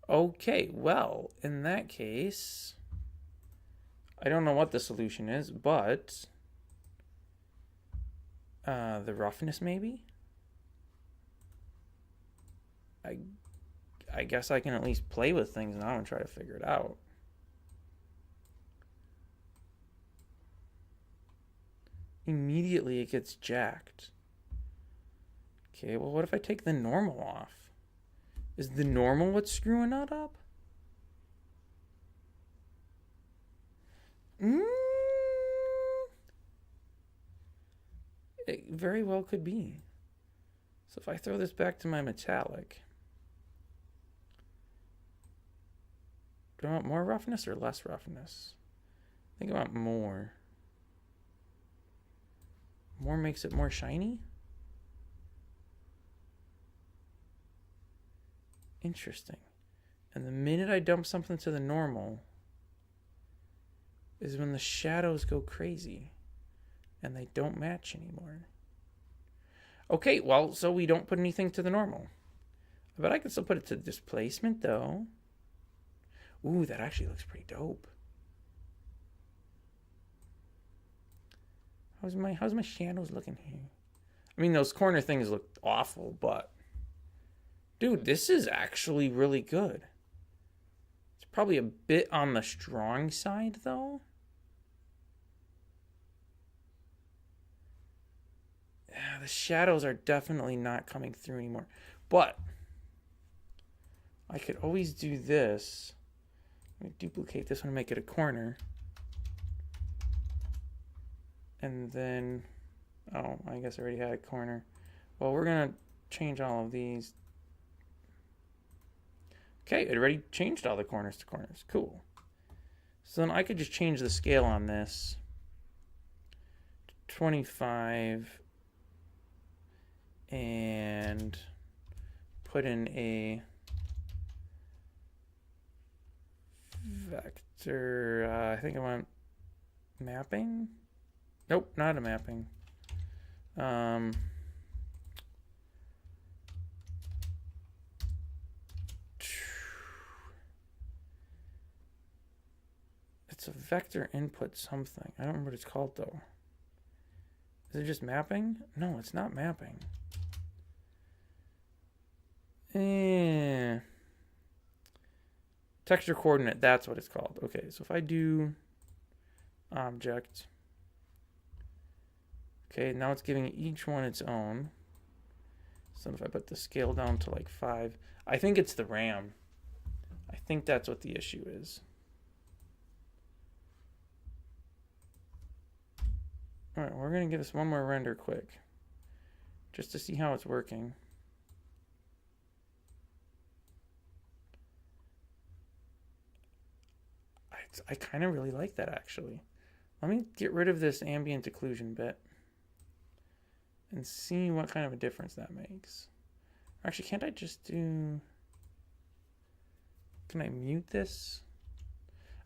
Okay, well, in that case, I don't know what the solution is, but the roughness maybe? I guess I can at least play with things now and try to figure it out. Immediately it gets jacked. Okay, well, what if I take the normal off? Is the normal what's screwing that up? It very well could be. So if I throw this back to my metallic, do I want more roughness or less roughness? I think I want more. More makes it more shiny? Interesting. And the minute I dump something to the normal is when the shadows go crazy and they don't match anymore. Okay, well, so we don't put anything to the normal. But I can still put it to displacement, though. Ooh, that actually looks pretty dope. How's my shadows looking here? I mean, those corner things look awful, but dude, this is actually really good. It's probably a bit on the strong side, though. Yeah, the shadows are definitely not coming through anymore. But I could always do this. Let me duplicate this one and make it a corner. And then, oh, I guess I already had a corner. Well, we're going to change all of these. Okay, it already changed all the corners to corners. Cool. So then I could just change the scale on this to 25 and put in a vector. I think I want mapping. Nope, not a mapping. It's a vector input something. I don't remember what it's called, though. Is it just mapping? No, it's not mapping. Texture coordinate, that's what it's called. Okay, so if I do object. Okay, now it's giving each one its own. So if I put the scale down to like 5, I think it's the RAM. I think that's what the issue is. All right, we're going to give this one more render quick, just to see how it's working. I kind of really like that, actually. Let me get rid of this ambient occlusion bit and see what kind of a difference that makes. Actually, can't I just do... Can I mute this?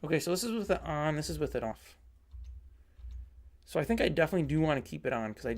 Okay, so this is with it on, this is with it off. So I think I definitely do want to keep it on because I